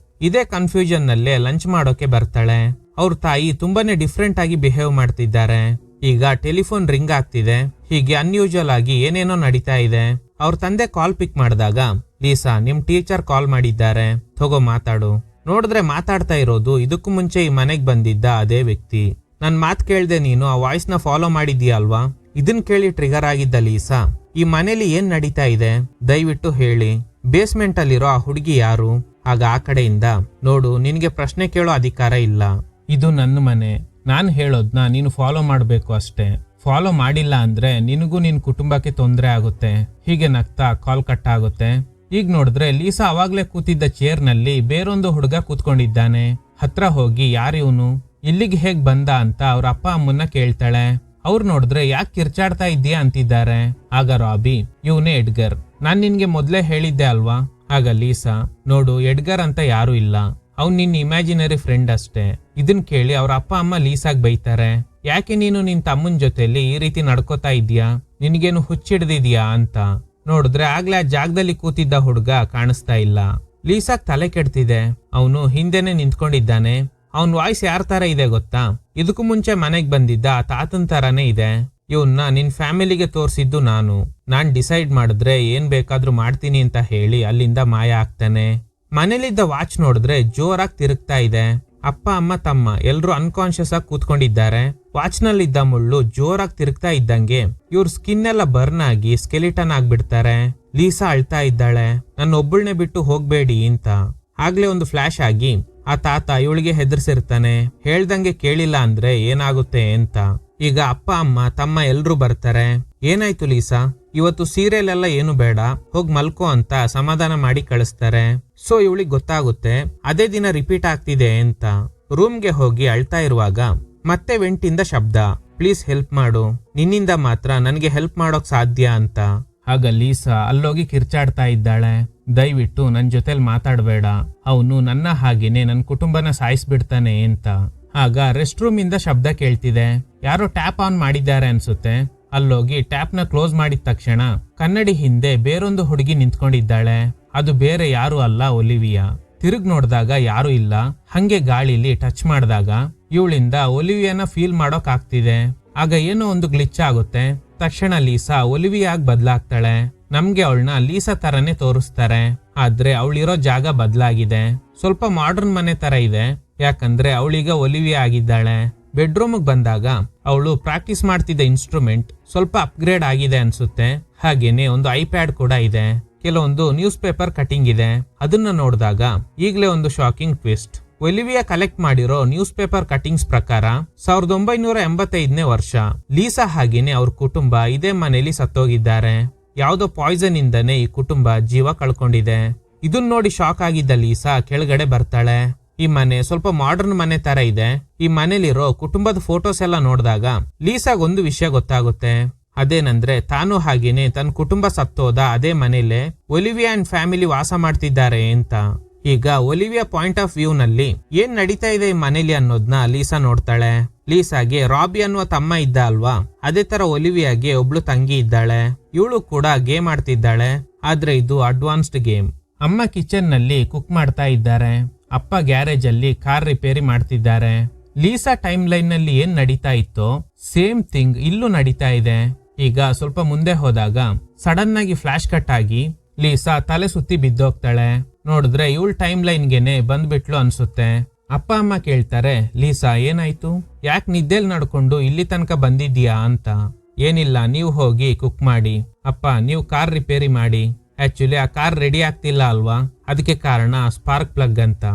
ಇದೇ ಕನ್ಫ್ಯೂಷನ್ ನಲ್ಲೇ ಲಂಚ್ ಮಾಡೋಕೆ ಬರ್ತಾಳೆ. ಅವ್ರ ತಾಯಿ ತುಂಬಾನೇ ಡಿಫ್ರೆಂಟ್ ಆಗಿ ಬಿಹೇವ್ ಮಾಡ್ತಿದ್ದಾರೆ. ಈಗ ಟೆಲಿಫೋನ್ ರಿಂಗ್ ಆಗ್ತಿದೆ. ಹೀಗೆ ಅನ್ಯೂಜುವಲ್ ಆಗಿ ಏನೇನೋ ನಡೀತಾ ಇದೆ. ಅವ್ರ ತಂದೆ ಕಾಲ್ ಪಿಕ್ ಮಾಡಿದಾಗ, ಲೀಸಾ ನಿಮ್ ಟೀಚರ್ ಕಾಲ್ ಮಾಡಿದ್ದಾರೆ, ತಗೋ ಮಾತಾಡು. ನೋಡಿದ್ರೆ ಮಾತಾಡ್ತಾ ಇರೋದು ಇದಕ್ಕೂ ಮುಂಚೆ ಈ ಮನೆಗ್ ಬಂದಿದ್ದ ಅದೇ ವ್ಯಕ್ತಿ. ನನ್ ಮಾತ್ ಕೇಳ್ದೆ ನೀನು ಆ ವಾಯ್ಸ್ ನ ಫಾಲೋ ಮಾಡಿದ್ಯಾ ಅಲ್ವಾ? ಇದನ್ ಕೇಳಿ ಟ್ರಿಗರ್ ಆಗಿದ್ದ ಲೀಸಾ, ಈ ಮನೇಲಿ ಏನ್ ನಡೀತಾ ಇದೆ ದಯವಿಟ್ಟು ಹೇಳಿ. ಬೇಸ್ಮೆಂಟ್ ಅಲ್ಲಿರೋ ಆ ಹುಡುಗಿ ಯಾರು? ಆಗ ಆ ಕಡೆಯಿಂದ, ನೋಡು ನಿನ್ಗೆ ಪ್ರಶ್ನೆ ಕೇಳೋ ಅಧಿಕಾರ ಇಲ್ಲ. ಇದು ನನ್ನ ಮನೆ. ನಾನ್ ಹೇಳೋದ್ನ ನೀನು ಫಾಲೋ ಮಾಡ್ಬೇಕು ಅಷ್ಟೇ. ಫಾಲೋ ಮಾಡಿಲ್ಲ ಅಂದ್ರೆ ನಿನಗೂ ನಿನ್ ಕುಟುಂಬಕ್ಕೆ ತೊಂದರೆ ಆಗುತ್ತೆ. ಹೀಗೆ ನಗ್ತಾ ಕಾಲ್ ಕಟ್ ಆಗುತ್ತೆ. ಈಗ ನೋಡಿದ್ರೆ ಲೀಸಾ ಅವಾಗ್ಲೇ ಕೂತಿದ್ದ ಚೇರ್ ನಲ್ಲಿ ಬೇರೊಂದು ಹುಡುಗ ಕೂತ್ಕೊಂಡಿದ್ದಾನೆ. ಹತ್ರ ಹೋಗಿ ಯಾರಿವನು, ಇಲ್ಲಿಗೆ ಹೇಗ್ ಬಂದ ಅಂತ ಅವ್ರ ಅಪ್ಪ ಅಮ್ಮನ್ನ ಕೇಳ್ತಾಳೆ. ಅವ್ರು ನೋಡಿದ್ರೆ ಯಾಕೆ ಕಿರ್ಚಾಡ್ತಾ ಇದ್ದೀಯಾ ಅಂತಿದ್ದಾರೆ. ಆಗ ರಾಬಿ, ಇವನೇ ಎಡ್ಗರ್, ನಾನ್ ನಿನ್ಗೆ ಮೊದ್ಲೇ ಹೇಳಿದ್ದೆ ಅಲ್ವಾ. ಆಗ ಲೀಸಾ, ನೋಡು ಎಡ್ಗರ್ ಅಂತ ಯಾರು ಇಲ್ಲ, ಅವ್ನ್ ನಿನ್ ಇಮ್ಯಾಜಿನರಿ ಫ್ರೆಂಡ್ ಅಷ್ಟೇ. ಇದನ್ ಕೇಳಿ ಅವ್ರ ಅಪ್ಪ ಅಮ್ಮ ಲೀಸಾಗ್ ಬೈತಾರೆ. ಯಾಕೆ ನೀನು ನಿನ್ ತಮ್ಮನ್ ಜೊತೆಲಿ ಈ ರೀತಿ ನಡ್ಕೋತಾ ಇದ್ಯಾ, ನಿನ್ಗೇನು ಹುಚ್ಚಿಡ್ದಿದ್ಯಾ ಅಂತ. ನೋಡಿದ್ರೆ ಆಗ್ಲೇ ಆ ಜಾಗದಲ್ಲಿ ಕೂತಿದ್ದ ಹುಡುಗ ಕಾಣಿಸ್ತಾ ಇಲ್ಲ. ಲೀಸಾಗ್ ತಲೆ ಕೆಡ್ತಿದೆ. ಅವನು ಹಿಂದೆನೆ ನಿಂತ್ಕೊಂಡಿದ್ದಾನೆ. ಅವನ್ ವಾಯ್ಸ್ ಯಾರ ತರ ಇದೆ ಗೊತ್ತಾ? ಇದಕ್ಕೂ ಮುಂಚೆ ಮನೆಗ್ ಬಂದಿದ್ದ ಆ ತಾತನ್ ತರಾನೇ ಇದೆ. ಇವನ್ನ ನಿನ್ ಫ್ಯಾಮಿಲಿಗೆ ತೋರ್ಸಿದ್ದು ನಾನ್ ಡಿಸೈಡ್ ಮಾಡಿದ್ರೆ ಏನ್ ಬೇಕಾದ್ರೂ ಮಾಡ್ತೀನಿ ಅಂತ ಹೇಳಿ ಅಲ್ಲಿಂದ ಮಾಯ ಆಗ್ತಾನೆ. ಮನೇಲಿದ್ದ ವಾಚ್ ನೋಡಿದ್ರೆ ಜೋರಾಗಿ ತಿರುಗ್ತಾ ಇದೆ. ಅಪ್ಪ ಅಮ್ಮ ತಮ್ಮ ಎಲ್ರು ಅನ್ಕಾನ್ಶಿಯಸ್ ಆಗಿ ಕೂತ್ಕೊಂಡಿದ್ದಾರೆ. ವಾಚ್ ನಲ್ಲಿದ್ದ ಮುಳ್ಳು ಜೋರಾಗಿ ತಿರುಗ್ತಾ ಇದ್ದಂಗೆ ಇವ್ರ ಸ್ಕಿನ್ ಎಲ್ಲ ಬರ್ನ್ ಆಗಿ ಸ್ಕೆಲಿಟನ್ ಆಗ್ಬಿಡ್ತಾರೆ. ಲೀಸಾ ಅಳ್ತಾ ಇದ್ದಾಳೆ, ನನ್ನ ಒಬ್ಬಳನ್ನೇ ಬಿಟ್ಟು ಹೋಗ್ಬೇಡಿ ಅಂತ. ಆಗ್ಲೇ ಒಂದು ಫ್ಲಾಶ್ ಆಗಿ ಆ ತಾತ ಇವಳಿಗೆ ಹೆದರ್ಸಿರ್ತಾನೆ, ಹೇಳ್ದಂಗೆ ಕೇಳಿಲ್ಲ ಅಂದ್ರೆ ಏನಾಗುತ್ತೆ ಅಂತ. ಈಗ ಅಪ್ಪ ಅಮ್ಮ ತಮ್ಮ ಎಲ್ರು ಬರ್ತಾರೆ. ಏನಾಯ್ತು ಲೀಸಾ, ಇವತ್ತು ಸೀರಿಯಲ್ ಎಲ್ಲ ಏನು ಬೇಡ, ಹೋಗ್ ಮಲ್ಕೋ ಅಂತ ಸಮಾಧಾನ ಮಾಡಿ ಕಳಿಸ್ತಾರೆ. ಸೊ ಇವಳಿಗೆ ಗೊತ್ತಾಗುತ್ತೆ ಅದೇ ದಿನ ರಿಪೀಟ್ ಆಗ್ತಿದೆ ಅಂತ. ರೂಮ್ಗೆ ಹೋಗಿ ಅಳ್ತಾ ಇರುವಾಗ ಮತ್ತೆ ವೆಂಟಿಂದ ಶಬ್ದ, ಪ್ಲೀಸ್ ಹೆಲ್ಪ್ ಮಾಡು, ನಿನ್ನಿಂದ ಮಾತ್ರ ನನಗೆ ಹೆಲ್ಪ್ ಮಾಡೋಕ್ ಸಾಧ್ಯ ಅಂತ. ಆಗ ಲೀಸಾ ಅಲ್ಲೋಗಿ ಕಿರ್ಚಾಡ್ತಾ ಇದ್ದಾಳೆ, ದಯವಿಟ್ಟು ನನ್ ಜೊತೆಲಿ ಮಾತಾಡ್ಬೇಡ, ಅವನು ನನ್ನ ಹಾಗೇನೆ ನನ್ ಕುಟುಂಬನ ಸಾಯಿಸ್ಬಿಡ್ತಾನೆ ಅಂತ. ಆಗ ರೆಸ್ಟ್ ರೂಮ್ ಇಂದ ಶಬ್ದ ಕೇಳ್ತಿದೆ. ಯಾರೋ ಟ್ಯಾಪ್ ಆನ್ ಮಾಡಿದ್ದಾರೆ ಅನ್ಸುತ್ತೆ. ಅಲ್ಲೋಗಿ ಟ್ಯಾಪ್ ನ ಕ್ಲೋಸ್ ಮಾಡಿದ ತಕ್ಷಣ ಕನ್ನಡಿ ಹಿಂದೆ ಬೇರೊಂದು ಹುಡುಗಿ ನಿಂತ್ಕೊಂಡಿದ್ದಾಳೆ. ಅದು ಬೇರೆ ಯಾರು ಅಲ್ಲ, ಒಲಿವಿಯಾ. ತಿರುಗ್ ನೋಡಿದಾಗ ಯಾರು ಇಲ್ಲ. ಹಂಗೆ ಗಾಳಿಲಿ ಟಚ್ ಮಾಡಿದಾಗ ಇವಳಿಂದ ಒಲಿವಿಯಾನ ಫೀಲ್ ಮಾಡೋಕ್ ಆಗ್ತಿದೆ. ಆಗ ಏನೋ ಒಂದು ಗ್ಲಿಚ್ ಆಗುತ್ತೆ. ತಕ್ಷಣ ಲೀಸಾ ಒಲಿವಿಯಾಗಿ ಬದಲಾಗ್ತಾಳೆ. ನಮ್ಗೆ ಅವಳನ್ನ ಲೀಸಾ ತರನೇ ತೋರಿಸ್ತಾರೆ, ಆದ್ರೆ ಅವಳಿರೋ ಜಾಗ ಬದಲಾಗಿದೆ. ಸ್ವಲ್ಪ ಮಾಡರ್ನ್ ಮನೆ ತರ ಇದೆ, ಯಾಕಂದ್ರೆ ಅವಳೀಗ ಒಲಿವಿಯಾ ಆಗಿದ್ದಾಳೆ. ಬೆಡ್ರೂಮ್ಗೆ ಬಂದಾಗ ಅವಳು ಪ್ರಾಕ್ಟೀಸ್ ಮಾಡ್ತಿದ್ದ ಇನ್ಸ್ಟ್ರೂಮೆಂಟ್ ಸ್ವಲ್ಪ ಅಪ್ಗ್ರೇಡ್ ಆಗಿದೆ ಅನ್ಸುತ್ತೆ. ಹಾಗೇನೆ ಒಂದು ಐಪ್ಯಾಡ್ ಕೂಡ ಇದೆ. ಕೆಲವೊಂದು ನ್ಯೂಸ್ ಪೇಪರ್ ಕಟಿಂಗ್ ಇದೆ. ಅದನ್ನ ನೋಡಿದಾಗ ಈಗಲೇ ಒಂದು ಶಾಕಿಂಗ್ ಟ್ವಿಸ್ಟ್. ಒಲಿವಿಯಾ ಕಲೆಕ್ಟ್ ಮಾಡಿರೋ ನ್ಯೂಸ್ ಪೇಪರ್ ಕಟಿಂಗ್ಸ್ ಪ್ರಕಾರ 1985ನೇ ವರ್ಷ ಲೀಸಾ ಹಾಗೇನೆ ಅವ್ರ ಕುಟುಂಬ ಇದೇ ಮನೆಯಲ್ಲಿ ಸತ್ತೋಗಿದ್ದಾರೆ. ಯಾವ್ದೋ ಪಾಯ್ಸನ್ ಇಂದನೇ ಈ ಕುಟುಂಬ ಜೀವ ಕಳ್ಕೊಂಡಿದೆ. ಇದನ್ನ ನೋಡಿ ಶಾಕ್ ಆಗಿದ್ದ ಲೀಸಾ ಕೆಳಗಡೆ ಬರ್ತಾಳೆ. ಈ ಮನೆ ಸ್ವಲ್ಪ ಮಾಡರ್ನ್ ಮನೆ ತರ ಇದೆ. ಈ ಮನೇಲಿರೋ ಕುಟುಂಬದ ಫೋಟೋಸ್ ಎಲ್ಲ ನೋಡಿದಾಗ ಲೀಸಾಗ್ ಒಂದು ವಿಷಯ ಗೊತ್ತಾಗುತ್ತೆ. ಅದೇನಂದ್ರೆ ತಾನು ಹಾಗೇನೆ ತನ್ನ ಕುಟುಂಬ ಸತ್ತೋದ ಅದೇ ಮನೇಲೆ ಒಲಿವಿಯಾ ಅಂಡ್ ಫ್ಯಾಮಿಲಿ ವಾಸ ಮಾಡ್ತಿದ್ದಾರೆ ಅಂತ. ಈಗ ಒಲಿವಿಯಾ ಪಾಯಿಂಟ್ ಆಫ್ ವ್ಯೂ ನಲ್ಲಿ ಏನ್ ನಡೀತಾ ಇದೆ ಈ ಮನೇಲಿ ಅನ್ನೋದನ್ನ ಲೀಸಾ ನೋಡ್ತಾಳೆ. ಲೀಸಾಗೆ ರಾಬಿ ಅನ್ನುವ ತಮ್ಮ ಇದ್ದ ಅಲ್ವಾ, ಅದೇ ತರ ಒಲಿವಿಯಾಗೆ ಒಬ್ಳು ತಂಗಿ ಇದ್ದಾಳೆ. ಇವಳು ಕೂಡ ಗೇಮ್ ಆಡ್ತಿದ್ದಾಳೆ, ಆದ್ರೆ ಇದು ಅಡ್ವಾನ್ಸ್ಡ್ ಗೇಮ್. ಅಮ್ಮ ಕಿಚನ್ ನಲ್ಲಿ ಕುಕ್ ಮಾಡ್ತಾ ಇದ್ದಾರೆ. ಅಪ್ಪ ಗ್ಯಾರೇಜ್ ಅಲ್ಲಿ ಕಾರ್ ರಿಪೇರಿ ಮಾಡ್ತಿದ್ದಾರೆ. ಲೀಸಾ ಟೈಮ್ ಲೈನ್ ನಲ್ಲಿ ಏನ್ ನಡೀತಾ ಇತ್ತೋ ಸೇಮ್ ಥಿಂಗ್ ಇಲ್ಲೂ ನಡೀತಾ ಇದೆ. ಈಗ ಸ್ವಲ್ಪ ಮುಂದೆ ಹೋದಾಗ ಸಡನ್ ಆಗಿ ಫ್ಲಾಶ್ ಕಟ್ ಆಗಿ ಲೀಸಾ ತಲೆ ಸುತ್ತಿ ಬಿದ್ದೋಗ್ತಾಳೆ. ನೋಡಿದ್ರೆ ಇವಳು ಟೈಮ್ ಲೈನ್ಗೆನೆ ಬಂದ್ಬಿಟ್ಲು ಅನ್ಸುತ್ತೆ. ಅಪ್ಪ ಅಮ್ಮ ಕೇಳ್ತಾರೆ, ಲೀಸಾ ಏನಾಯ್ತು, ಯಾಕೆ ನಿದ್ದೆಲ್ ನಡ್ಕೊಂಡು ಇಲ್ಲಿ ತನಕ ಬಂದಿದ್ಯಾ ಅಂತ. ಏನಿಲ್ಲ, ನೀವು ಹೋಗಿ ಕುಕ್ ಮಾಡಿ. ಅಪ್ಪ ನೀವು ಕಾರ್ ರಿಪೇರಿ ಮಾಡಿ. ಆಕ್ಚುಲಿ ಆ ಕಾರ್ ರೆಡಿ ಆಗ್ತಿಲ್ಲ ಅಲ್ವಾ, ಅದಕ್ಕೆ ಕಾರಣ ಸ್ಪಾರ್ಕ್ ಪ್ಲಗ್ ಅಂತ.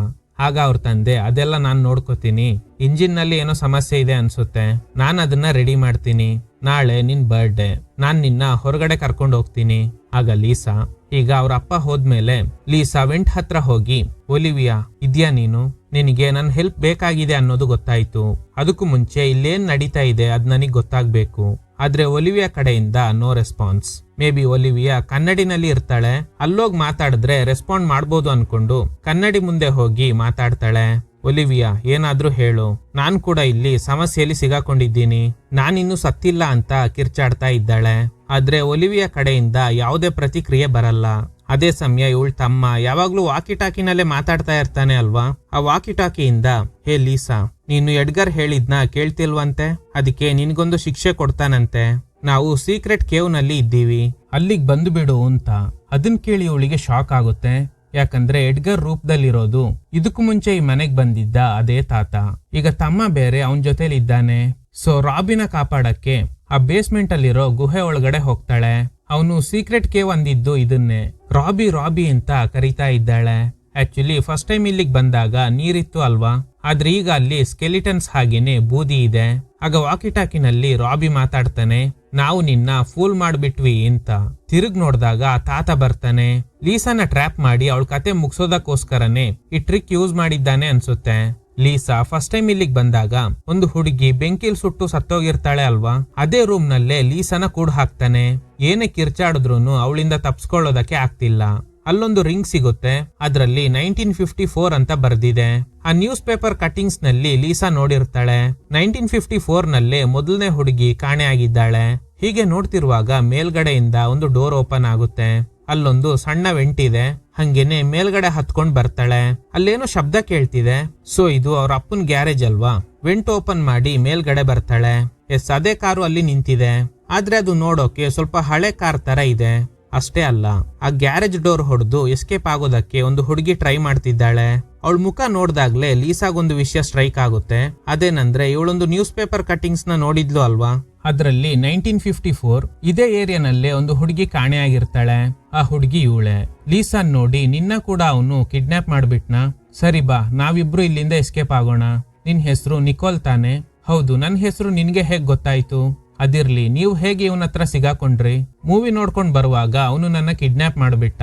ಆಗ ಅವ್ರ ತಂದೆ, ಅದೆಲ್ಲ ನಾನ್ ನೋಡ್ಕೋತೀನಿ, ಇಂಜಿನ್ ನಲ್ಲಿ ಏನೋ ಸಮಸ್ಯೆ ಇದೆ ಅನ್ಸುತ್ತೆ, ನಾನ್ ಅದನ್ನ ರೆಡಿ ಮಾಡ್ತೀನಿ. ನಾಳೆ ನಿನ್ ಬರ್ಡೇ, ನಾನ್ ನಿನ್ನ ಹೊರಗಡೆ ಕರ್ಕೊಂಡು ಹೋಗ್ತೀನಿ. ಆಗ ಲೀಸಾ, ಈಗ ಅವ್ರ ಅಪ್ಪ ಹೋದ್ಮೇಲೆ ಲೀಸಾ ವೆಂಟ್ ಹತ್ರ ಹೋಗಿ, ಒಲಿವಿಯಾ ಇದ್ಯಾ ನೀನು, ನಿನಗೆ ನನ್ ಹೆಲ್ಪ್ ಬೇಕಾಗಿದೆ ಅನ್ನೋದು ಗೊತ್ತಾಯ್ತು. ಅದಕ್ಕೂ ಮುಂಚೆ ಇಲ್ಲೇನ್ ನಡೀತಾ ಇದೆ ಅದ್ ನನಗ್ ಗೊತ್ತಾಗ್ಬೇಕು. ಆದ್ರೆ ಒಲಿವಿಯಾ ಕಡೆಯಿಂದ no response. May be Olivia ಕನ್ನಡಿನಲ್ಲಿ ಇರ್ತಾಳೆ, ಅಲ್ಲೋಗಿ ಮಾತಾಡಿದ್ರೆ ರೆಸ್ಪಾಂಡ್ ಮಾಡ್ಬೋದು ಅನ್ಕೊಂಡು ಕನ್ನಡಿ ಮುಂದೆ ಹೋಗಿ ಮಾತಾಡ್ತಾಳೆ. ಒಲಿವಿಯಾ ಏನಾದ್ರೂ ಹೇಳು, ನಾನ್ ಕೂಡ ಇಲ್ಲಿ ಸಮಸ್ಯೆಯಲ್ಲಿ ಸಿಗಾಕೊಂಡಿದ್ದೀನಿ, ನಾನಿನ್ನು ಸತ್ತಿಲ್ಲ ಅಂತ ಕಿರ್ಚಾಡ್ತಾ ಇದ್ದಾಳೆ. ಆದ್ರೆ ಒಲಿವಿಯಾ ಕಡೆಯಿಂದ ಯಾವುದೇ ಪ್ರತಿಕ್ರಿಯೆ ಬರಲ್ಲ. ಅದೇ ಸಮಯ ಇವಳ ತಮ್ಮ ಯಾವಾಗ್ಲೂ ವಾಕಿಟಾಕಿನಲ್ಲೇ ಮಾತಾಡ್ತಾ ಇರ್ತಾನೆ ಅಲ್ವಾ, ಆ ವಾಕಿಟಾಕಿಯಿಂದ, ಹೇ ಲೀಸಾ, ನೀನು ಎಡ್ಗರ್ ಹೇಳಿದ್ನ ಕೇಳ್ತಿಲ್ವಂತೆ, ಅದಕ್ಕೆ ನಿನ್ಗೊಂದು ಶಿಕ್ಷೆ ಕೊಡ್ತಾನಂತೆ. ನಾವು ಸೀಕ್ರೆಟ್ ಕೇವ್ ನಲ್ಲಿ ಇದ್ದೀವಿ, ಅಲ್ಲಿಗ್ ಬಂದು ಬಿಡು ಅಂತ. ಅದನ್ ಕೇಳಿ ಇವಳಿಗೆ ಶಾಕ್ ಆಗುತ್ತೆ. ಯಾಕಂದ್ರೆ ಎಡ್ಗರ್ ರೂಪದಲ್ಲಿರೋದು ಇದಕ್ಕೂ ಮುಂಚೆ ಈ ಮನೆಗ್ ಬಂದಿದ್ದ ಅದೇ ತಾತ. ಈಗ ತಮ್ಮ ಬೇರೆ ಅವನ್ ಜೊತೆಲಿ ಇದ್ದಾನೆ. ಸೊ ರಾಬಿನ ಕಾಪಾಡಕ್ಕೆ ಆ ಬೇಸ್ಮೆಂಟ್ ಅಲ್ಲಿರೋ ಗುಹೆ ಒಳಗಡೆ ಹೋಗ್ತಾಳೆ. ಅವನು ಸೀಕ್ರೆಟ್ ಕೇವ್ ಅಂದಿದ್ದು ಇದನ್ನೇ, ರಾಬಿ ರಾಬಿ ಅಂತ ಕರೀತಾ ಇದ್ದಾಳೆ. ಆಕ್ಚುಲಿ ಫಸ್ಟ್ ಟೈಮ್ ಇಲ್ಲಿಗೆ ಬಂದಾಗ ನೀರಿತ್ತು ಅಲ್ವಾ, ಆದ್ರೆ ಈಗ ಅಲ್ಲಿ ಸ್ಕೆಲಿಟನ್ಸ್ ಹಾಗೇನೆ ಬೂದಿ ಇದೆ. ಆಗ ವಾಕಿಟಾಕಿನಲ್ಲಿ ರಾಬಿ ಮಾತಾಡ್ತಾನೆ, ನಾವು ನಿನ್ನ ಫೂಲ್ ಮಾಡ್ಬಿಟ್ವಿ ಅಂತ. ತಿರುಗ್ ನೋಡಿದಾಗ ಆ ತಾತ ಬರ್ತಾನೆ. ಲೀಸಾನ ಟ್ರ್ಯಾಪ್ ಮಾಡಿ ಅವಳ ಕತೆ ಮುಗಿಸೋದಕ್ಕೋಸ್ಕರನೇ ಈ ಟ್ರಿಕ್ ಯೂಸ್ ಮಾಡಿದ್ದಾನೆ ಅನ್ಸುತ್ತೆ. ಲೀಸಾ ಫಸ್ಟ್ ಟೈಮ್ ಇಲ್ಲಿಗೆ ಬಂದಾಗ ಒಂದು ಹುಡುಗಿ ಬೆಂಕಿಲ್ ಸುಟ್ಟು ಸತ್ತೋಗಿರ್ತಾಳೆ ಅಲ್ವಾ, ಅದೇ ರೂಮ್ ನಲ್ಲೇ ಲೀಸಾನ ಕೂಡ ಹಾಕ್ತಾನೆ. ಏನೇ ಕಿರ್ಚಾಡಿದ್ರು ಅವಳಿಂದ ತಪ್ಸ್ಕೊಳ್ಳೋದಕ್ಕೆ ಆಗ್ತಿಲ್ಲ. ಅಲ್ಲೊಂದು ರಿಂಗ್ ಸಿಗುತ್ತೆ, ಅದ್ರಲ್ಲಿ 1954 ಅಂತ ಬರ್ದಿದೆ. ಆ ನ್ಯೂಸ್ ಪೇಪರ್ ಕಟಿಂಗ್ಸ್ ನಲ್ಲಿ ಲೀಸಾ ನೋಡಿರ್ತಾಳೆ, 1954 ನಲ್ಲೇ ಮೊದಲನೇ ಹುಡುಗಿ ಕಾಣೆ ಆಗಿದ್ದಾಳೆ. ಹೀಗೆ ನೋಡ್ತಿರುವಾಗ ಮೇಲ್ಗಡೆಯಿಂದ ಒಂದು ಡೋರ್ ಓಪನ್ ಆಗುತ್ತೆ. ಅಲ್ಲೊಂದು ಸಣ್ಣ ವೆಂಟ್ ಇದೆ. ಹಂಗೇನೆ ಮೇಲ್ಗಡೆ ಹತ್ಕೊಂಡ್ ಬರ್ತಾಳೆ. ಅಲ್ಲೇನೋ ಶಬ್ದ ಕೇಳ್ತಿದೆ. ಸೊ ಇದು ಅವ್ರ ಅಪ್ಪನ್ ಗ್ಯಾರೇಜ್ ಅಲ್ವಾ. ವೆಂಟ್ ಓಪನ್ ಮಾಡಿ ಮೇಲ್ಗಡೆ ಬರ್ತಾಳೆ. ಎಸ್, ಅದೇ ಕಾರು ಅಲ್ಲಿ ನಿಂತಿದೆ, ಆದ್ರೆ ಅದು ನೋಡೋಕೆ ಸ್ವಲ್ಪ ಹಳೆ ಕಾರ್ ತರ ಇದೆ. ಅಷ್ಟೇ ಅಲ್ಲ, ಆ ಗ್ಯಾರೇಜ್ ಡೋರ್ ಹೊಡೆದು ಎಸ್ಕೇಪ್ ಆಗೋದಕ್ಕೆ ಒಂದು ಹುಡುಗಿ ಟ್ರೈ ಮಾಡ್ತಿದ್ದಾಳೆ. ಅವಳ ಮುಖ ನೋಡ್ದಾಗ್ಲೇ ಲೀಸಾಗೊಂದು ವಿಷಯ ಸ್ಟ್ರೈಕ್ ಆಗುತ್ತೆ. ಅದೇನಂದ್ರೆ ಇವಳೊಂದು ನ್ಯೂಸ್ ಪೇಪರ್ ಕಟಿಂಗ್ಸ್ ನ ನೋಡಿದ್ಲು ಅಲ್ವಾ, ಅದ್ರಲ್ಲಿ 1954 ಇದೇ ಏರಿಯಾನಲ್ಲೇ ಒಂದು ಹುಡುಗಿ ಕಾಣೆ ಆಗಿರ್ತಾಳೆ. ಆ ಹುಡುಗಿ ಇವಳೆ. ಲೀಸಾನ್ ನೋಡಿ, ನಿನ್ನ ಕೂಡ ಅವನು ಕಿಡ್ನಾಪ್ ಮಾಡ್ಬಿಟ್ನಾ, ಸರಿ ಬಾ ನಾವಿಬ್ರು ಇಲ್ಲಿಂದ ಎಸ್ಕೇಪ್ ಆಗೋಣ. ನಿನ್ ಹೆಸರು ನಿಕೋಲ್ ತಾನೆ? ಹೌದು, ನನ್ ಹೆಸರು ನಿನ್ಗೆ ಹೇಗ್ ಗೊತ್ತಾಯ್ತು? ಅದಿರ್ಲಿ, ನೀವು ಹೇಗೆ ಇವನ ಹತ್ರ ಸಿಗಾಕೊಂಡ್ರಿ? ಮೂವಿ ನೋಡ್ಕೊಂಡ್ ಬರುವಾಗ ಅವನು ನನ್ನ ಕಿಡ್ನಾಪ್ ಮಾಡ್ಬಿಟ್ಟ,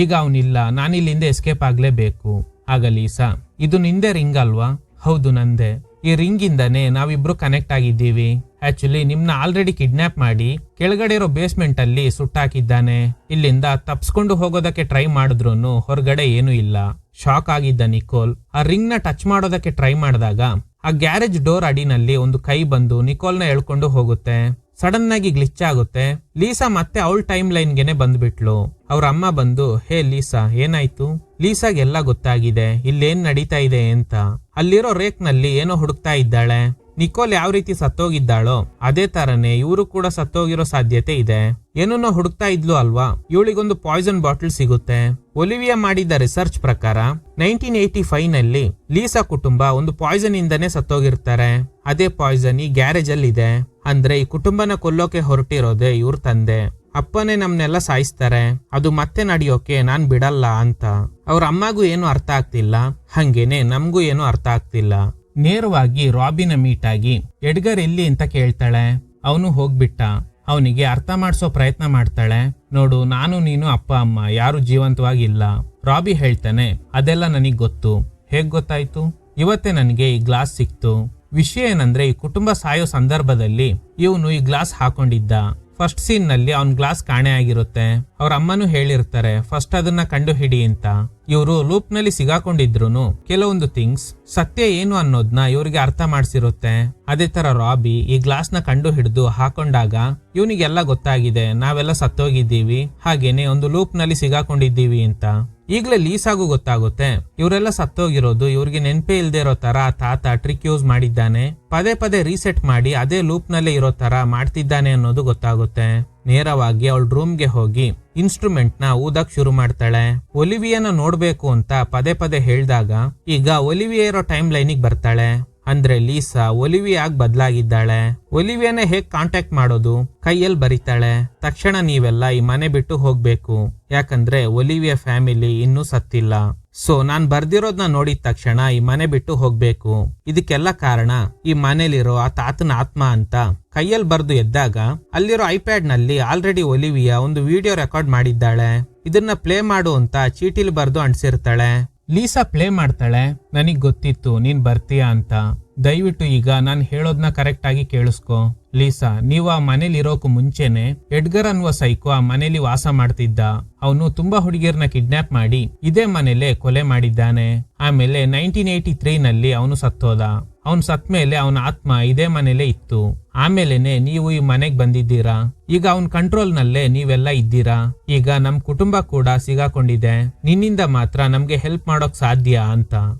ಈಗ ಅವನಿಲ್ಲ, ನಾನಿಲ್ಲಿಂದ ಎಸ್ಕೇಪ್ ಆಗ್ಲೇಬೇಕು. ಆಗ ಲೀಸಾ, ಇದು ನಿಂದೆ ರಿಂಗ್ ಅಲ್ವಾ? ಹೌದು ನಂದೆ. ಈ ರಿಂಗ್ ಇಂದಾನೆ ನಾವಿಬ್ರು ಕನೆಕ್ಟ್ ಆಗಿದ್ದೀವಿ. ಆಕ್ಚುಲಿ ನಿಮ್ನ ಆಲ್ರೆಡಿ ಕಿಡ್ನಾಪ್ ಮಾಡಿ ಕೆಳಗಡೆ ಇರೋ ಬೇಸ್ಮೆಂಟ್ ಅಲ್ಲಿ ಸುಟ್ಟಾಕಿದ್ದಾನೆ. ಇಲ್ಲಿಂದ ತಪ್ಸ್ಕೊಂಡು ಹೋಗೋದಕ್ಕೆ ಟ್ರೈ ಮಾಡಿದ್ರು ಹೊರಗಡೆ ಏನೂ ಇಲ್ಲ. ಶಾಕ್ ಆಗಿದ್ದ ನಿಕೋಲ್ ಆ ರಿಂಗ್ ನ ಟಚ್ ಮಾಡೋದಕ್ಕೆ ಟ್ರೈ ಮಾಡಿದಾಗ ಆ ಗ್ಯಾರೇಜ್ ಡೋರ್ ಅಡಿನಲ್ಲಿ ಒಂದು ಕೈ ಬಂದು ನಿಕೋಲ್ನ ಎಳ್ಕೊಂಡು ಹೋಗುತ್ತೆ. ಸಡನ್ ಆಗಿ ಗ್ಲಿಚ್ ಆಗುತ್ತೆ. ಲೀಸಾ ಮತ್ತೆ ಅವಳ ಟೈಮ್ ಲೈನ್ಗೆನೆ ಬಂದ್ಬಿಟ್ಲು. ಅವ್ರ ಅಮ್ಮ ಬಂದು, ಹೇ ಲೀಸಾ ಏನಾಯ್ತು? ಲೀಸಾಗೆಲ್ಲ ಗೊತ್ತಾಗಿದೆ ಇಲ್ಲೇನ್ ನಡೀತಾ ಇದೆ ಅಂತ. ಅಲ್ಲಿರೋ ರೇಕ್ ನಲ್ಲಿ ಏನೋ ಹುಡುಕ್ತಾ ಇದ್ದಾಳೆ. ನಿಕೋಲ್ ಯಾವ ರೀತಿ ಸತ್ತೋಗಿದ್ದಾಳೋ ಅದೇ ತರನೇ ಇವರು ಕೂಡ ಸತ್ತೋಗಿರೋ ಸಾಧ್ಯತೆ ಇದೆ. ಏನನ್ನೋ ಹುಡುಕ್ತಾ ಇದ್ಲು ಅಲ್ವಾ, ಇವಳಿಗೊಂದು ಪಾಯ್ಸನ್ ಬಾಟಲ್ ಸಿಗುತ್ತೆ. ಒಲಿವಿಯಾ ಮಾಡಿದ ರಿಸರ್ಚ್ ಪ್ರಕಾರ 1985 ನಲ್ಲಿ ಲೀಸಾ ಕುಟುಂಬ ಒಂದು ಪಾಯ್ಸನ್ ಇಂದನೇ ಸತ್ತೋಗಿರ್ತಾರೆ. ಅದೇ ಪಾಯ್ಸನ್ ಈ ಗ್ಯಾರೇಜ್ ಅಲ್ಲಿ ಇದೆ. ಅಂದ್ರೆ ಈ ಕುಟುಂಬನ ಕೊಲ್ಲೋಕೆ ಹೊರಟಿರೋದೆ ಇವ್ರ ತಂದೆ. ಅಪ್ಪನೇ ನಮ್ನೆಲ್ಲ ಸಾಯಿಸ್ತಾರೆ, ಅದು ಮತ್ತೆ ನಡೆಯೋಕೆ ನಾನ್ ಬಿಡಲ್ಲ ಅಂತ. ಅವ್ರ ಅಮ್ಮಗೂ ಏನು ಅರ್ಥ ಆಗ್ತಿಲ್ಲ, ಹಂಗೇನೆ ನಮ್ಗೂ ಏನು ಅರ್ಥ ಆಗ್ತಿಲ್ಲ. ನೇರವಾಗಿ ರಾಬಿನ ಮೀಟ್ ಆಗಿ ಎಡ್ಗರ್ ಎಲ್ಲಿ ಅಂತ ಕೇಳ್ತಾಳೆ. ಅವನು ಹೋಗ್ಬಿಟ್ಟ. ಅವನಿಗೆ ಅರ್ಥ ಮಾಡಿಸೋ ಪ್ರಯತ್ನ ಮಾಡ್ತಾಳೆ. ನೋಡು, ನಾನು ನೀನು ಅಪ್ಪ ಅಮ್ಮ ಯಾರು ಜೀವಂತವಾಗಿಲ್ಲ. ರಾಬಿ ಹೇಳ್ತಾನೆ, ಅದೆಲ್ಲ ನನಗ್ ಗೊತ್ತು. ಹೇಗ್ ಗೊತ್ತಾಯ್ತು? ಇವತ್ತೇ ನನಗೆ ಈ ಗ್ಲಾಸ್ ಸಿಕ್ತು. ವಿಷಯ ಏನಂದ್ರೆ ಈ ಕುಟುಂಬ ಸಾಯೋ ಸಂದರ್ಭದಲ್ಲಿ ಇವನು ಈ ಗ್ಲಾಸ್ ಹಾಕೊಂಡಿದ್ದ. ಫಸ್ಟ್ ಸೀನ್ ನಲ್ಲಿ ಅವನ್ ಗ್ಲಾಸ್ ಕಾಣೆ ಆಗಿರುತ್ತೆ. ಅವ್ರ ಅಮ್ಮನೂ ಹೇಳಿರ್ತಾರೆ ಫಸ್ಟ್ ಅದನ್ನ ಕಂಡು ಹಿಡಿ ಅಂತ. ಇವರು ಲೂಪ್ ನಲ್ಲಿ ಸಿಗಾಕೊಂಡಿದ್ರು ಕೆಲವೊಂದು ಥಿಂಗ್ಸ್ ಸತ್ಯ ಏನು ಅನ್ನೋದ್ನ ಇವ್ರಿಗೆ ಅರ್ಥ ಮಾಡ್ಸಿರುತ್ತೆ. ಅದೇ ತರ ರಾಬಿ ಈ ಗ್ಲಾಸ್ ನ ಕಂಡು ಹಿಡಿದು ಹಾಕೊಂಡಾಗ ಇವನಿಗೆಲ್ಲ ಗೊತ್ತಾಗಿದೆ, ನಾವೆಲ್ಲ ಸತ್ತೋಗಿದ್ದೀವಿ, ಹಾಗೇನೆ ಒಂದು ಲೂಪ್ ನಲ್ಲಿ ಸಿಗಾಕೊಂಡಿದ್ದೀವಿ ಅಂತ. ಈಗ್ಲೇ ಲೀಸಾಗೂ ಗೊತ್ತಾಗುತ್ತೆ ಇವರೆಲ್ಲ ಸತ್ತೋಗಿರೋದು ಇವ್ರಿಗೆ ನೆನ್ಪೇ ಇಲ್ದೇ ಇರೋ ತರ ತಾತ ಟ್ರಿಕ್ ಯೂಸ್ ಮಾಡಿದ್ದಾನೆ. ಪದೇ ಪದೇ ರೀಸೆಟ್ ಮಾಡಿ ಅದೇ ಲೂಪ್ ನಲ್ಲೇ ಇರೋ ತರ ಮಾಡ್ತಿದ್ದಾನೆ ಅನ್ನೋದು ಗೊತ್ತಾಗುತ್ತೆ. ನೇರವಾಗಿ ಅವಳ ರೂಮ್ಗೆ ಹೋಗಿ ಇನ್ಸ್ಟ್ರೂಮೆಂಟ್ ನ ಊದಕ್ ಶುರು ಮಾಡ್ತಾಳೆ. ಒಲಿವಿಯಾನ ನೋಡ್ಬೇಕು ಅಂತ ಪದೇ ಪದೇ ಹೇಳ್ದಾಗ ಈಗ ಒಲಿವಿಯಾ ಇರೋ ಟೈಮ್ ಲೈನಿಗೆ ಬರ್ತಾಳೆ. ಅಂದ್ರೆ ಲೀಸಾ ಒಲಿವಿಯಾಗ್ ಬದಲಾಗಿದ್ದಾಳೆ. ಒಲಿವಿಯಾನ ಹೇಗ್ ಕಾಂಟ್ಯಾಕ್ಟ್ ಮಾಡೋದು? ಕೈಯಲ್ಲಿ ಬರೀತಾಳೆ, ತಕ್ಷಣ ನೀವೆಲ್ಲ ಈ ಮನೆ ಬಿಟ್ಟು ಹೋಗ್ಬೇಕು, ಯಾಕಂದ್ರೆ ಒಲಿವಿಯಾ ಫ್ಯಾಮಿಲಿ ಇನ್ನೂ ಸತ್ತಿಲ್ಲ. ಸೊ ನಾನ್ ಬರ್ದಿರೋದ್ನ ನೋಡಿದ ತಕ್ಷಣ ಈ ಮನೆ ಬಿಟ್ಟು ಹೋಗ್ಬೇಕು. ಇದಕ್ಕೆಲ್ಲ ಕಾರಣ ಈ ಮನೇಲಿರೋ ಆ ತಾತನ ಆತ್ಮ ಅಂತ ಕೈಯಲ್ಲಿ ಬರ್ದು ಎದ್ದಾಗ ಅಲ್ಲಿರೋ ಐಪ್ಯಾಡ್ ನಲ್ಲಿ ಆಲ್ರೆಡಿ ಒಲಿವಿಯಾ ಒಂದು ವಿಡಿಯೋ ರೆಕಾರ್ಡ್ ಮಾಡಿದ್ದಾಳೆ. ಇದನ್ನ ಪ್ಲೇ ಮಾಡು ಅಂತ ಚೀಟಿಲಿ ಬರ್ದು ಅಂಟಿಸಿರ್ತಾಳೆ. ಲೀಸಾ ಪ್ಲೇ ಮಾಡ್ತಾಳೆ, ನನಗ್ ಗೊತ್ತಿತ್ತು ನೀನ್ ಬರ್ತೀಯಾ ಅಂತ. ದಯವಿಟ್ಟು ಈಗ ನಾನ್ ಹೇಳೋದ್ನ ಕರೆಕ್ಟ್ ಆಗಿ ಕೇಳಿಸ್ಕೊ. ಲೀಸಾ, ನೀವು ಆ ಮನೇಲಿ ಇರೋಕು ಮುಂಚೆನೆ ಎಡ್ಗರ್ ಅನ್ನುವ ಸೈಕೋ ಆ ಮನೇಲಿ ವಾಸ ಮಾಡ್ತಿದ್ದ. ಅವನು ತುಂಬಾ ಹುಡುಗಿಯರ್ನ ಕಿಡ್ನಾಪ್ ಮಾಡಿ ಇದೇ ಮನೇಲೆ ಕೊಲೆ ಮಾಡಿದ್ದಾನೆ. ಆಮೇಲೆ 1983 ನಲ್ಲಿ ಅವನು ಸತ್ತೋದ. ಅವನ್ ಸತ್ ಮೇಲೆ ಅವನ ಆತ್ಮ ಇದೇ ಮನೇಲೆ ಇತ್ತು. ಆಮೇಲೆನೆ ನೀವು ಈ ಮನೆಗ್ ಬಂದಿದ್ದೀರಾ. ಈಗ ಅವನ್ ಕಂಟ್ರೋಲ್ ನಲ್ಲೇ ನೀವೆಲ್ಲ ಇದ್ದೀರಾ. ಈಗ ನಮ್ ಕುಟುಂಬ ಕೂಡ ಸಿಗಾಕೊಂಡಿದೆ. ನಿನ್ನಿಂದ ಮಾತ್ರ ನಮ್ಗೆ ಹೆಲ್ಪ್ ಮಾಡೋಕ್ ಸಾಧ್ಯ ಅಂತ.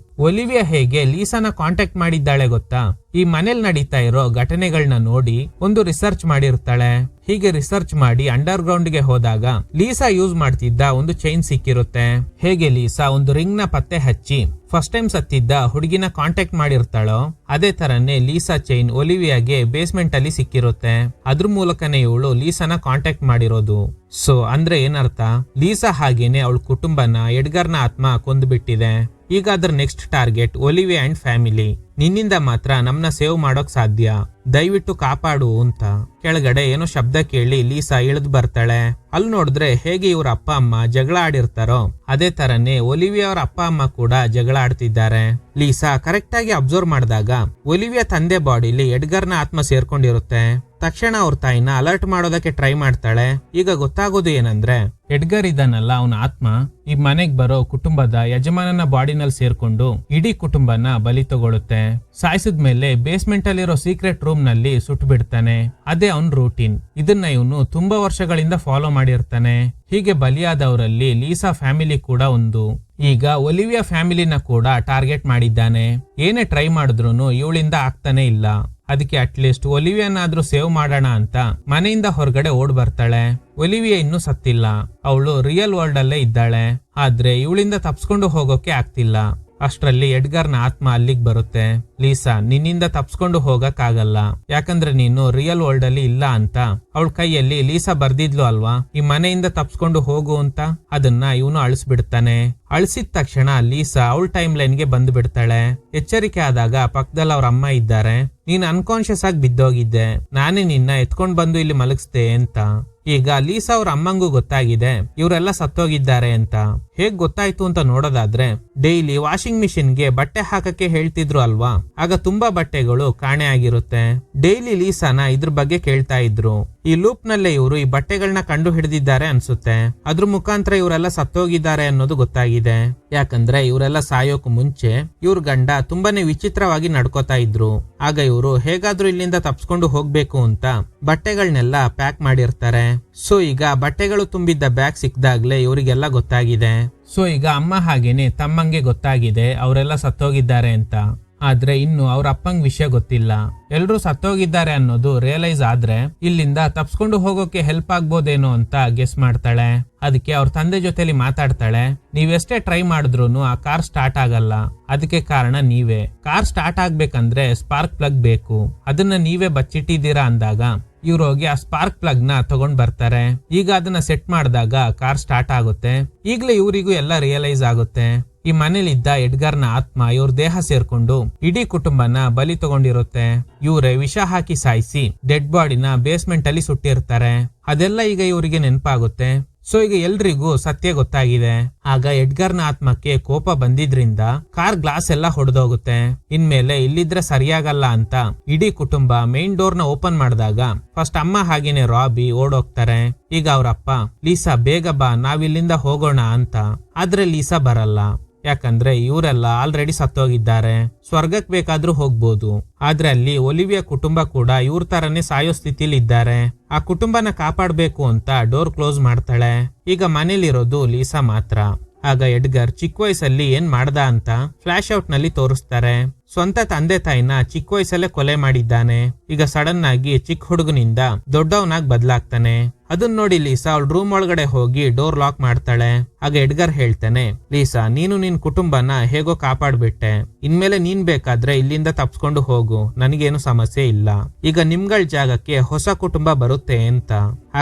ಒಲಿವಿಯಾ ಹೇಗೆ ಲೀಸಾನ ಕಾಂಟ್ಯಾಕ್ಟ್ ಮಾಡಿದ್ದಾಳೆ ಗೊತ್ತಾ? ಈ ಮನೇಲಿ ನಡೀತಾ ಇರೋ ಘಟನೆಗಳನ್ನ ನೋಡಿ ಒಂದು ರಿಸರ್ಚ್ ಮಾಡಿರ್ತಾಳೆ. ಹೀಗೆ ರಿಸರ್ಚ್ ಮಾಡಿ ಅಂಡರ್ ಗ್ರೌಂಡ್ ಗೆ ಹೋದಾಗ ಲೀಸಾ ಯೂಸ್ ಮಾಡ್ತಿದ್ದ ಒಂದು ಚೈನ್ ಸಿಕ್ಕಿರುತ್ತೆ. ಹೇಗೆ ಲೀಸಾ ಒಂದು ರಿಂಗ್ ನ ಪತ್ತೆ ಹಚ್ಚಿ ಫಸ್ಟ್ ಟೈಮ್ ಸತ್ತಿದ್ದ ಹುಡುಗಿನ ಕಾಂಟ್ಯಾಕ್ಟ್ ಮಾಡಿರ್ತಾಳೋ ಅದೇ ತರನೇ ಲೀಸಾ ಚೈನ್ ಒಲಿವಿಯಾಗೆ ಬೇಸ್ಮೆಂಟ್ ಅಲ್ಲಿ ಸಿಕ್ಕಿರುತ್ತೆ. ಅದ್ರ ಮೂಲಕನೇ ಇವಳು ಲೀಸಾನ ಕಾಂಟ್ಯಾಕ್ಟ್ ಮಾಡಿರೋದು. ಸೊ ಅಂದ್ರೆ ಏನರ್ಥ? ಲೀಸಾ ಹಾಗೇನೆ ಅವಳ ಕುಟುಂಬನ ಎಡ್ಗರ್ನ ಆತ್ಮ ಕೊಂದ್ಬಿಟ್ಟಿದೆ. ಈಗ ಅದ್ರ next target Olivia and family. ನಿನ್ನಿಂದ ಮಾತ್ರ ನಮ್ನ ಸೇವ್ ಮಾಡೋಕ್ ಸಾಧ್ಯ, ದಯವಿಟ್ಟು ಕಾಪಾಡು ಅಂತ. ಕೆಳಗಡೆ ಏನೋ ಶಬ್ದ ಕೇಳಿ ಲೀಸಾ ಇಳಿದು ಬರ್ತಾಳೆ. ಅಲ್ಲಿ ನೋಡಿದ್ರೆ ಹೇಗೆ ಇವ್ರ ಅಪ್ಪ ಅಮ್ಮ ಜಗಳ ಆಡಿರ್ತಾರೋ ಅದೇ ತರನೇ ಒಲಿವಿಯಾ ಅವ್ರ ಅಪ್ಪ ಅಮ್ಮ ಕೂಡ ಜಗಳ ಆಡ್ತಿದ್ದಾರೆ. ಲೀಸಾ ಕರೆಕ್ಟ್ ಆಗಿ ಅಬ್ಸರ್ವ್ ಮಾಡಿದಾಗ ಒಲಿವಿಯಾ ತಂದೆ ಬಾಡಿಲಿ ಎಡ್ಗರ್ನ ಆತ್ಮ ಸೇರ್ಕೊಂಡಿರುತ್ತೆ. ತಕ್ಷಣ ಅವ್ರ ತಾಯಿನ ಅಲರ್ಟ್ ಮಾಡೋದಕ್ಕೆ ಟ್ರೈ ಮಾಡ್ತಾಳೆ. ಈಗ ಗೊತ್ತಾಗೋದು ಏನಂದ್ರೆ ಎಡ್ಗರ್ ಇದನ್ನಲ್ಲ ಅವನ ಆತ್ಮ ಈ ಮನೆಗ್ ಬರೋ ಕುಟುಂಬದ ಯಜಮಾನನ ಬಾಡಿನಲ್ಲಿ ಸೇರ್ಕೊಂಡು ಇಡೀ ಕುಟುಂಬನ ಬಲಿ ತಗೊಳುತ್ತೆ. ಸಾಯಿಸಿದ್ಮೇಲೆ ಬೇಸ್ಮೆಂಟ್ ಅಲ್ಲಿರೋ ಸೀಕ್ರೆಟ್ ರೂಮ್ ನಲ್ಲಿ ಸುಟ್ಟು ಬಿಡ್ತಾನೆ. ಅದೇ ಅವನ್ ರೂಟೀನ್. ಇದನ್ನ ಇವನು ತುಂಬಾ ವರ್ಷಗಳಿಂದ ಫಾಲೋ ಮಾಡಿರ್ತಾನೆ. ಹೀಗೆ ಬಲಿಯಾದವರಲ್ಲಿ ಲೀಸಾ ಫ್ಯಾಮಿಲಿ ಕೂಡ ಒಂದು. ಈಗ ಒಲಿವಿಯಾ ಫ್ಯಾಮಿಲಿನ ಕೂಡ ಟಾರ್ಗೆಟ್ ಮಾಡಿದ್ದಾನೆ. ಏನೇ ಟ್ರೈ ಮಾಡಿದ್ರು ಇವಳಿಂದ ಆಗ್ತಾನೆ ಇಲ್ಲ. ಅದಕ್ಕೆ ಅಟ್ಲೀಸ್ಟ್ ಒಲಿವಿಯಾನಾದ್ರೂ ಸೇವ್ ಮಾಡೋಣ ಅಂತ ಮನೆಯಿಂದ ಹೊರಗಡೆ ಓಡ್ ಬರ್ತಾಳೆ. ಒಲಿವಿಯಾ ಇನ್ನೂ ಸತ್ತಿಲ್ಲ, ಅವಳು ರಿಯಲ್ ವರ್ಲ್ಡ್ ಅಲ್ಲೇ ಇದ್ದಾಳೆ. ಆದ್ರೆ ಇವಳಿಂದ ತಪ್ಸ್ಕೊಂಡು ಹೋಗೋಕೆ ಆಗ್ತಿಲ್ಲ. ಅಷ್ಟರಲ್ಲಿ ಎಡ್ಗರ್ನ ಆತ್ಮ ಅಲ್ಲಿಗೆ ಬರುತ್ತೆ. ಲೀಸಾ, ನಿನ್ನಿಂದ ತಪ್ಸ್ಕೊಂಡು ಹೋಗಕ್ ಆಗಲ್ಲ, ಯಾಕಂದ್ರೆ ನೀನು ರಿಯಲ್ ವರ್ಲ್ಡ್ ಅಲ್ಲಿ ಇಲ್ಲ ಅಂತ ಅವಳ ಕೈಯಲ್ಲಿ ಲೀಸಾ ಬರ್ದಿದ್ಲು ಅಲ್ವಾ, ಈ ಮನೆಯಿಂದ ತಪ್ಸ್ಕೊಂಡು ಹೋಗು ಅಂತ. ಅದನ್ನ ಇವನು ಅಳಿಸ್ಬಿಡ್ತಾನೆ. ಅಳಿಸಿದ ತಕ್ಷಣ ಲೀಸಾ ಅವಳ ಟೈಮ್ ಲೈನ್ಗೆ ಬಂದು ಬಿಡ್ತಾಳೆ. ಎಚ್ಚರಿಕೆ ಆದಾಗ ಪಕ್ಕದಲ್ಲಿ ಅವ್ರ ಅಮ್ಮ ಇದ್ದಾರೆ. ನೀನ್ ಅನ್ಕಾನ್ಶಿಯಸ್ ಆಗಿ ಬಿದ್ದೋಗಿದ್ದೆ, ನಾನೇ ನಿನ್ನ ಎತ್ಕೊಂಡ್ ಬಂದು ಇಲ್ಲಿ ಮಲಗಿಸ್ದೆ ಅಂತ. ಈಗ ಲೀಸಾ ಅವ್ರ ಅಮ್ಮಂಗೂ ಗೊತ್ತಾಗಿದೆ ಇವರೆಲ್ಲ ಸತ್ತೋಗಿದ್ದಾರೆ ಅಂತ. ಹೇಗ್ ಗೊತ್ತಾಯ್ತು ಅಂತ ನೋಡೋದಾದ್ರೆ ಡೈಲಿ ವಾಷಿಂಗ್ ಮಿಷಿನ್ಗೆ ಬಟ್ಟೆ ಹಾಕಕ್ಕೆ ಹೇಳ್ತಿದ್ರು ಅಲ್ವಾ, ಆಗ ತುಂಬಾ ಬಟ್ಟೆಗಳು ಕಾಣೆ ಆಗಿರುತ್ತೆ. ಡೈಲಿ ಲೀಸಾನ ಇದ್ರ ಬಗ್ಗೆ ಕೇಳ್ತಾ ಇದ್ರು. ಈ ಲೂಪ್ ನಲ್ಲೇ ಇವರು ಈ ಬಟ್ಟೆಗಳನ್ನ ಕಂಡು ಹಿಡಿದಿದ್ದಾರೆ ಅನ್ಸುತ್ತೆ. ಅದ್ರ ಮುಖಾಂತರ ಇವರೆಲ್ಲ ಸತ್ತೋಗಿದ್ದಾರೆ ಅನ್ನೋದು ಗೊತ್ತಾಗಿದೆ. ಯಾಕಂದ್ರೆ ಇವರೆಲ್ಲ ಸಾಯೋಕ್ ಮುಂಚೆ ಇವ್ರ ಗಂಡ ತುಂಬಾನೇ ವಿಚಿತ್ರವಾಗಿ ನಡ್ಕೋತಾ ಇದ್ರು. ಆಗ ಇವರು ಹೇಗಾದ್ರೂ ಇಲ್ಲಿಂದ ತಪ್ಸ್ಕೊಂಡು ಹೋಗ್ಬೇಕು ಅಂತ ಬಟ್ಟೆಗಳನ್ನೆಲ್ಲ ಪ್ಯಾಕ್ ಮಾಡಿರ್ತಾರೆ. ಸೊ ಈಗ ಬಟ್ಟೆಗಳು ತುಂಬಿದ್ದ ಬ್ಯಾಗ್ ಸಿಕ್ದಾಗ್ಲೇ ಇವರಿಗೆಲ್ಲ ಗೊತ್ತಾಗಿದೆ. ಸೊ ಈಗ ಅಮ್ಮ ಹಾಗೇನೆ ತಮ್ಮಂಗೆ ಗೊತ್ತಾಗಿದೆ ಅವರೆಲ್ಲ ಸತ್ತೋಗಿದ್ದಾರೆ ಅಂತ. ಆದ್ರೆ ಇನ್ನು ಅವ್ರ ಅಪ್ಪಂಗ್ ವಿಷಯ ಗೊತ್ತಿಲ್ಲ. ಎಲ್ರೂ ಸತ್ತೋಗಿದ್ದಾರೆ ಅನ್ನೋದು ರಿಯಲೈಸ್ ಆದ್ರೆ ಇಲ್ಲಿಂದ ತಪ್ಸ್ಕೊಂಡು ಹೋಗೋಕೆ ಹೆಲ್ಪ್ ಆಗ್ಬೋದೇನೋ ಅಂತ ಗೆಸ್ ಮಾಡ್ತಾಳೆ. ಅದಕ್ಕೆ ಅವ್ರ ತಂದೆ ಜೊತೆಲಿ ಮಾತಾಡ್ತಾಳೆ. ನೀವೆಷ್ಟೇ ಟ್ರೈ ಮಾಡಿದ್ರು ಆ ಕಾರ್ ಸ್ಟಾರ್ಟ್ ಆಗಲ್ಲ, ಅದಕ್ಕೆ ಕಾರಣ ನೀವೇ. ಕಾರ್ ಸ್ಟಾರ್ಟ್ ಆಗ್ಬೇಕಂದ್ರೆ ಸ್ಪಾರ್ಕ್ ಪ್ಲಗ್ ಬೇಕು, ಅದನ್ನ ನೀವೇ ಬಚ್ಚಿಟ್ಟಿದ್ದೀರಾ ಅಂದಾಗ ಇವ್ರು ಹೋಗಿ ಆ ಸ್ಪಾರ್ಕ್ ಪ್ಲಗ್ ನ ತಗೊಂಡ್ ಬರ್ತಾರೆ. ಈಗ ಅದನ್ನ ಸೆಟ್ ಮಾಡಿದಾಗ ಕಾರ್ ಸ್ಟಾರ್ಟ್ ಆಗುತ್ತೆ. ಈಗ್ಲೇ ಇವರಿಗೂ ಎಲ್ಲ ರಿಯಲೈಸ್ ಆಗುತ್ತೆ. ಈ ಮನೇಲಿದ್ದ ಎಡ್ಗರ್ನ ಆತ್ಮ ಇವ್ರ ದೇಹ ಸೇರ್ಕೊಂಡು ಇಡೀ ಕುಟುಂಬನ ಬಲಿ ತಗೊಂಡಿರುತ್ತೆ. ಇವರೇ ವಿಷ ಹಾಕಿ ಸಾಯಿಸಿ ಡೆಡ್ ಬಾಡಿನ ಬೇಸ್ಮೆಂಟ್ ಅಲ್ಲಿ ಸುಟ್ಟಿರ್ತಾರೆ. ಅದೆಲ್ಲ ಈಗ ಇವರಿಗೆ ನೆನಪಾಗುತ್ತೆ. ಸೊ ಈಗ ಎಲ್ರಿಗೂ ಸತ್ಯ ಗೊತ್ತಾಗಿದೆ. ಆಗ ಎಡ್ಗರ್ನ ಆತ್ಮಕ್ಕೆ ಕೋಪ ಬಂದಿದ್ರಿಂದ ಕಾರ್ ಗ್ಲಾಸ್ ಎಲ್ಲ ಹೊಡೆದೋಗುತ್ತೆ. ಇನ್ಮೇಲೆ ಇಲ್ಲಿದ್ರೆ ಸರಿಯಾಗಲ್ಲ ಅಂತ ಇಡೀ ಕುಟುಂಬ ಮೇನ್ ಡೋರ್ ನ ಓಪನ್ ಮಾಡಿದಾಗ ಫಸ್ಟ್ ಅಮ್ಮ ಹಾಗೇನೆ ರಾಬಿ ಓಡೋಗ್ತಾರೆ. ಈಗ ಅವ್ರಪ್ಪ ಲೀಸಾ ಬೇಗ ಬಾ, ನಾವಿಲ್ಲಿಂದ ಹೋಗೋಣ ಅಂತ. ಆದ್ರೆ ಲೀಸಾ ಬರಲ್ಲ. ಯಾಕಂದ್ರೆ ಇವರೆಲ್ಲ ಆಲ್ರೆಡಿ ಸತ್ತೋಗಿದ್ದಾರೆ, ಸ್ವರ್ಗಕ್ ಬೇಕಾದ್ರೂ ಹೋಗ್ಬೋದು. ಆದ್ರೆ ಅಲ್ಲಿ ಒಲಿವಿಯಾ ಕುಟುಂಬ ಕೂಡ ಇವ್ರ ತರನೇ ಸಾಯೋ ಸ್ಥಿತಿಲಿ ಇದ್ದಾರೆ. ಆ ಕುಟುಂಬನ ಕಾಪಾಡ್ಬೇಕು ಅಂತ ಡೋರ್ ಕ್ಲೋಸ್ ಮಾಡ್ತಾಳೆ. ಈಗ ಮನೇಲಿರೋದು ಲೀಸಾ ಮಾತ್ರ. ಆಗ ಎಡ್ಗರ್ ಚಿಕ್ಕ ವಯಸ್ಸಲ್ಲಿ ಏನ್ ಮಾಡ್ದ ಅಂತ ಫ್ಲಾಶ್ ಔಟ್ ನಲ್ಲಿ ತೋರಿಸ್ತಾರೆ. ಸ್ವಂತ ತಂದೆ ತಾಯಿನ ಚಿಕ್ಕ ವಯಸ್ಸಲ್ಲೇ ಕೊಲೆ ಮಾಡಿದ್ದಾನೆ. ಈಗ ಸಡನ್ ಆಗಿ ಚಿಕ್ಕ ಹುಡುಗನಿಂದ ದೊಡ್ಡವನಾಗಿ ಬದಲಾಗ್ತಾನೆ. ಅದನ್ನ ನೋಡಿ ಲೀಸಾ ಅವಳ ರೂಮ್ ಒಳಗಡೆ ಹೋಗಿ ಡೋರ್ ಲಾಕ್ ಮಾಡ್ತಾಳೆ. ಆಗ ಎಡ್ಗರ್ ಹೇಳ್ತಾನೆ, ಲೀಸಾ ನೀನು ನಿನ್ ಕುಟುಂಬನ ಹೇಗೋ ಕಾಪಾಡ್ಬಿಟ್ಟೆ, ಇನ್ಮೇಲೆ ನೀನ್ ಬೇಕಾದ್ರೆ ಇಲ್ಲಿಂದ ತಪ್ಸ್ಕೊಂಡು ಹೋಗು, ನನಗೇನು ಸಮಸ್ಯೆ ಇಲ್ಲ. ಈಗ ನಿಮ್ಗಳ ಜಾಗಕ್ಕೆ ಹೊಸ ಕುಟುಂಬ ಬರುತ್ತೆ ಅಂತ.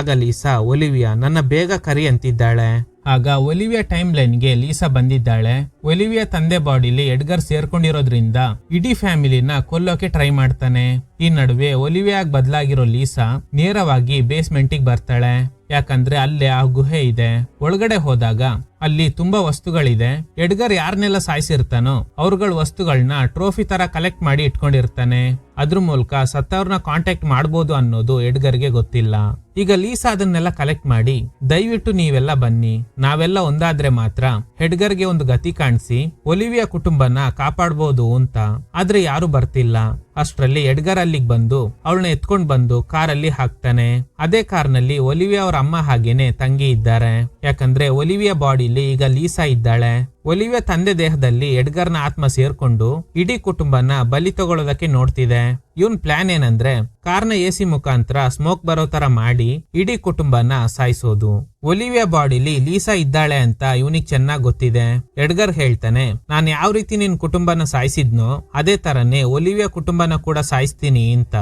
ಆಗ ಲೀಸಾ ಒಲಿವಿಯಾ ನನ್ನ ಬೇಗ ಕರಿ ಅಂತಿದ್ದಾಳೆ. ಆಗ ಒಲಿವಿಯಾ ಟೈಮ್ ಲೈನ್ಗೆ ಲೀಸಾ ಬಂದಿದ್ದಾಳೆ. ಒಲಿವಿಯಾ ತಂದೆ ಬಾಡಿಲಿ ಎಡ್ಗರ್ ಸೇರ್ಕೊಂಡಿರೋದ್ರಿಂದ ಇಡೀ ಫ್ಯಾಮಿಲಿನ ಕೊಲ್ಲೋಕೆ ಟ್ರೈ ಮಾಡ್ತಾನೆ. ಈ ನಡುವೆ ಒಲಿವಿಯಾಗ್ ಬದಲಾಗಿರೋ ಲೀಸಾ ನೇರವಾಗಿ ಬೇಸ್ಮೆಂಟಿಗೆ ಬರ್ತಾಳೆ. ಯಾಕಂದ್ರೆ ಅಲ್ಲೇ ಆ ಗುಹೆ ಇದೆ. ಒಳಗಡೆ ಹೋದಾಗ ಅಲ್ಲಿ ತುಂಬಾ ವಸ್ತುಗಳಿದೆ. ಎಡ್ಗರ್ ಯಾರನ್ನೆಲ್ಲ ಸಾಯಿಸಿರ್ತಾನೋ ಅವ್ರಗಳ ವಸ್ತುಗಳನ್ನ ಟ್ರೋಫಿ ತರ ಕಲೆಕ್ಟ್ ಮಾಡಿ ಇಟ್ಕೊಂಡಿರ್ತಾನೆ. ಅದ್ರ ಮೂಲಕ ಸತ್ತವ್ರನ್ನ ಕಾಂಟ್ಯಾಕ್ಟ್ ಮಾಡ್ಬೋದು ಅನ್ನೋದು ಎಡ್ಗರ್ಗೆ ಗೊತ್ತಿಲ್ಲ. ಈಗ ಲೀಸಾ ಅದನ್ನೆಲ್ಲ ಕಲೆಕ್ಟ್ ಮಾಡಿ, ದಯವಿಟ್ಟು ನೀವೆಲ್ಲ ಬನ್ನಿ, ನಾವೆಲ್ಲ ಒಂದಾದ್ರೆ ಮಾತ್ರ ಎಡ್ಗರ್ಗೆ ಒಂದು ಗತಿ ಕಾಣಿಸಿ ಒಲಿವಿಯಾ ಕುಟುಂಬನ ಕಾಪಾಡ್ಬೋದು ಅಂತ. ಆದ್ರೆ ಯಾರು ಬರ್ತಿಲ್ಲ. ಅಷ್ಟ್ರಲ್ಲಿ ಎಡ್ಗರ್ ಅಲ್ಲಿಗೆ ಬಂದು ಅವಳನ್ನ ಎತ್ಕೊಂಡ್ ಬಂದು ಕಾರಲ್ಲಿ ಹಾಕ್ತಾನೆ. ಅದೇ ಕಾರ್ನಲ್ಲಿ ಒಲಿವಿಯಾ ಅವ್ರ ಅಮ್ಮ ಹಾಗೇನೆ ತಂಗಿ ಇದ್ದಾರೆ. ಯಾಕಂದ್ರೆ ಒಲಿವಿಯಾ ಬಾಡಿಲಿ ಈಗ ಲೀಸಾ ಇದ್ದಾಳೆ. ಒಲಿವಿಯಾ ತಂದೆ ದೇಹದಲ್ಲಿ ಎಡ್ಗರ್ನ ಆತ್ಮ ಸೇರ್ಕೊಂಡು ಇಡೀ ಕುಟುಂಬನ ಬಲಿ ತಗೊಳ್ಳೋದಕ್ಕೆ ನೋಡ್ತಿದೆ. ಇವನ್ ಪ್ಲಾನ್ ಏನಂದ್ರೆ ಕಾರ್ನ ಎಸಿ ಮುಖಾಂತರ ಸ್ಮೋಕ್ ಬರೋ ತರ ಮಾಡಿ ಇಡೀ ಕುಟುಂಬನ ಸಾಯಿಸೋದು. ಒಲಿವಿಯಾ ಬಾಡಿಲಿ ಲೀಸಾ ಇದ್ದಾಳೆ ಅಂತ ಇವನಿಗೆ ಚೆನ್ನಾಗ್ ಗೊತ್ತಿದೆ. ಎಡ್ಗರ್ ಹೇಳ್ತಾನೆ, ನಾನ್ ಯಾವ ರೀತಿ ನಿನ್ ಕುಟುಂಬನ ಸಾಯಿಸಿದ್ನೋ ಅದೇ ತರನೇ ಒಲಿವಿಯಾ ಕುಟುಂಬನ ಕೂಡ ಸಾಯಿಸ್ತೀನಿ ಅಂತ.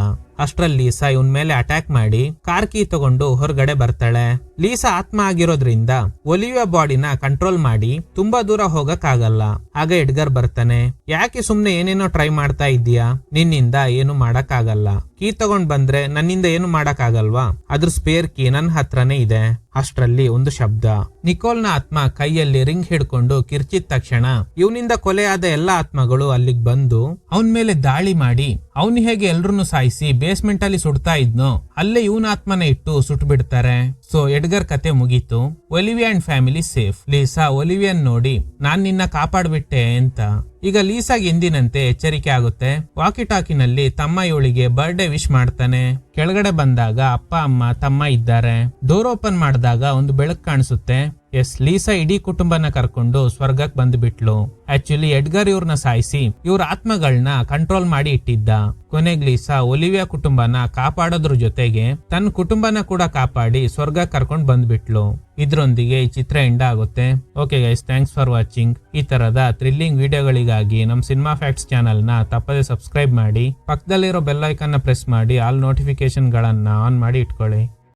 ಅಷ್ಟ್ರಲ್ಲಿ ಲೀಸಾ ಇವನ್ ಮೇಲೆ ಅಟ್ಯಾಕ್ ಮಾಡಿ ಕಾರ್ ಕೀ ತಗೊಂಡು ಹೊರಗಡೆ ಬರ್ತಾಳೆ. ಲೀಸಾ ಆತ್ಮ ಆಗಿರೋದ್ರಿಂದ ಒಲಿವಿಯಾ ಬಾಡಿನ ಕಂಟ್ರೋಲ್ ಮಾಡಿ ತುಂಬಾ ದೂರ ಹೋಗಕ್ ಆಗಲ್ಲ. ಆಗ ಎಡ್ಗರ್ ಬರ್ತಾನೆ. ಯಾಕೆ ಸುಮ್ನೆ ಏನೇನೋ ಟ್ರೈ ಮಾಡ್ತಾ ಇದ್ದೀಯಾ, ನಿನ್ನಿಂದ ಏನು ಮಾಡಕ್ ಆಗಲ್ಲ. ಕೀ ತಗೊಂಡ್ ಬಂದ್ರೆ ನನ್ನಿಂದ ಏನು ಮಾಡಕ್ ಆಗಲ್ವಾ? ಅದ್ರ ಸ್ಪೇರ್ ಕೀ ನನ್ನ ಹತ್ರನೇ ಇದೆ. ಅಷ್ಟ್ರಲ್ಲಿ ಒಂದು ಶಬ್ದ. ನಿಕೋಲ್ನ ಆತ್ಮ ಕೈಯಲ್ಲಿ ರಿಂಗ್ ಹಿಡ್ಕೊಂಡು ಕಿರ್ಚಿದ ತಕ್ಷಣ ಇವನಿಂದ ಕೊಲೆಯಾದ ಎಲ್ಲಾ ಆತ್ಮಗಳು ಅಲ್ಲಿಗೆ ಬಂದು ಅವನ್ ಮೇಲೆ ದಾಳಿ ಮಾಡಿ ಅವನ್ ಹೇಗೆ ಎಲ್ರನ್ನು ಸಾಯಿಸಿ ಬೇಸ್ಮೆಂಟ್ ಅಲ್ಲಿ ಸುಡ್ತಾ ಇದ್ನೋ ಅಲ್ಲೇ ಇವನ್ ಆತ್ಮನ ಇಟ್ಟು ಸುಟ್ಟು ಬಿಡ್ತಾರೆ. ಸೊ ಎಡ್ಗರ್ ಕತೆ ಮುಗೀತು. Olivia and family safe. Lisa ಒಲಿವಿಯನ್ ನೋಡಿ ನಾನ್ ನಿನ್ನ ಕಾಪಾಡ್ಬಿಟ್ಟೆ ಅಂತ. ಈಗ ಲೀಸಾಗೆ ಎಂದಿನಂತೆ ಎಚ್ಚರಿಕೆ ಆಗುತ್ತೆ. ವಾಕಿ ಟಾಕಿನಲ್ಲಿ ತಮ್ಮ ಇವಳಿಗೆ ಬರ್ಡೇ ವಿಶ್ ಮಾಡ್ತಾನೆ. ಕೆಳಗಡೆ ಬಂದಾಗ ಅಪ್ಪ ಅಮ್ಮ ತಮ್ಮ ಇದ್ದಾರೆ. ಡೋರ್ ಓಪನ್ ಮಾಡಿದಾಗ ಒಂದು ಬೆಳಕು ಕಾಣಿಸುತ್ತೆ. ಎಸ್, ಲೀಸಾ ಇಡೀ ಕುಟುಂಬನ ಕರ್ಕೊಂಡು ಸ್ವರ್ಗಕ್ ಬಂದ್ಬಿಟ್ಲು. ಆಕ್ಚುಲಿ ಎಡ್ಗರ್ ಇವ್ರನ್ನ ಸಾಯಿಸಿ ಇವ್ರ ಆತ್ಮಗಳನ್ನ ಕಂಟ್ರೋಲ್ ಮಾಡಿ ಇಟ್ಟಿದ್ದ. ಕೊನೆಗ್ ಲೀಸಾ ಒಲಿವಿಯಾ ಕುಟುಂಬನ ಕಾಪಾಡೋದ್ರ ಜೊತೆಗೆ ತನ್ನ ಕುಟುಂಬನ ಕೂಡ ಕಾಪಾಡಿ ಸ್ವರ್ಗ ಕರ್ಕೊಂಡ್ ಬಂದ್ಬಿಟ್ಲು. ಇದ್ರೊಂದಿಗೆ ಈ ಚಿತ್ರ ಎಂಡ್ ಆಗುತ್ತೆ. Okay guys, thanks for watching. ಈ ತರದ ಥ್ರಿಲ್ಲಿಂಗ್ ವಿಡಿಯೋಗಳಿಗಾಗಿ ನಮ್ ಸಿನಿಮಾ ಫ್ಯಾಕ್ಟ್ಸ್ ಚಾನಲ್ ನ ತಪ್ಪದೆ ಸಬ್ಸ್ಕ್ರೈಬ್ ಮಾಡಿ. ಪಕ್ಕದಲ್ಲಿರೋ ಬೆಲ್ ಐಕಾನ್ ನ ಪ್ರೆಸ್ ಮಾಡಿ ಆಲ್ ನೋಟಿಫಿಕೇಶನ್ ಗಳನ್ನ ಆನ್ ಮಾಡಿ ಇಟ್ಕೊಳ್ಳಿ.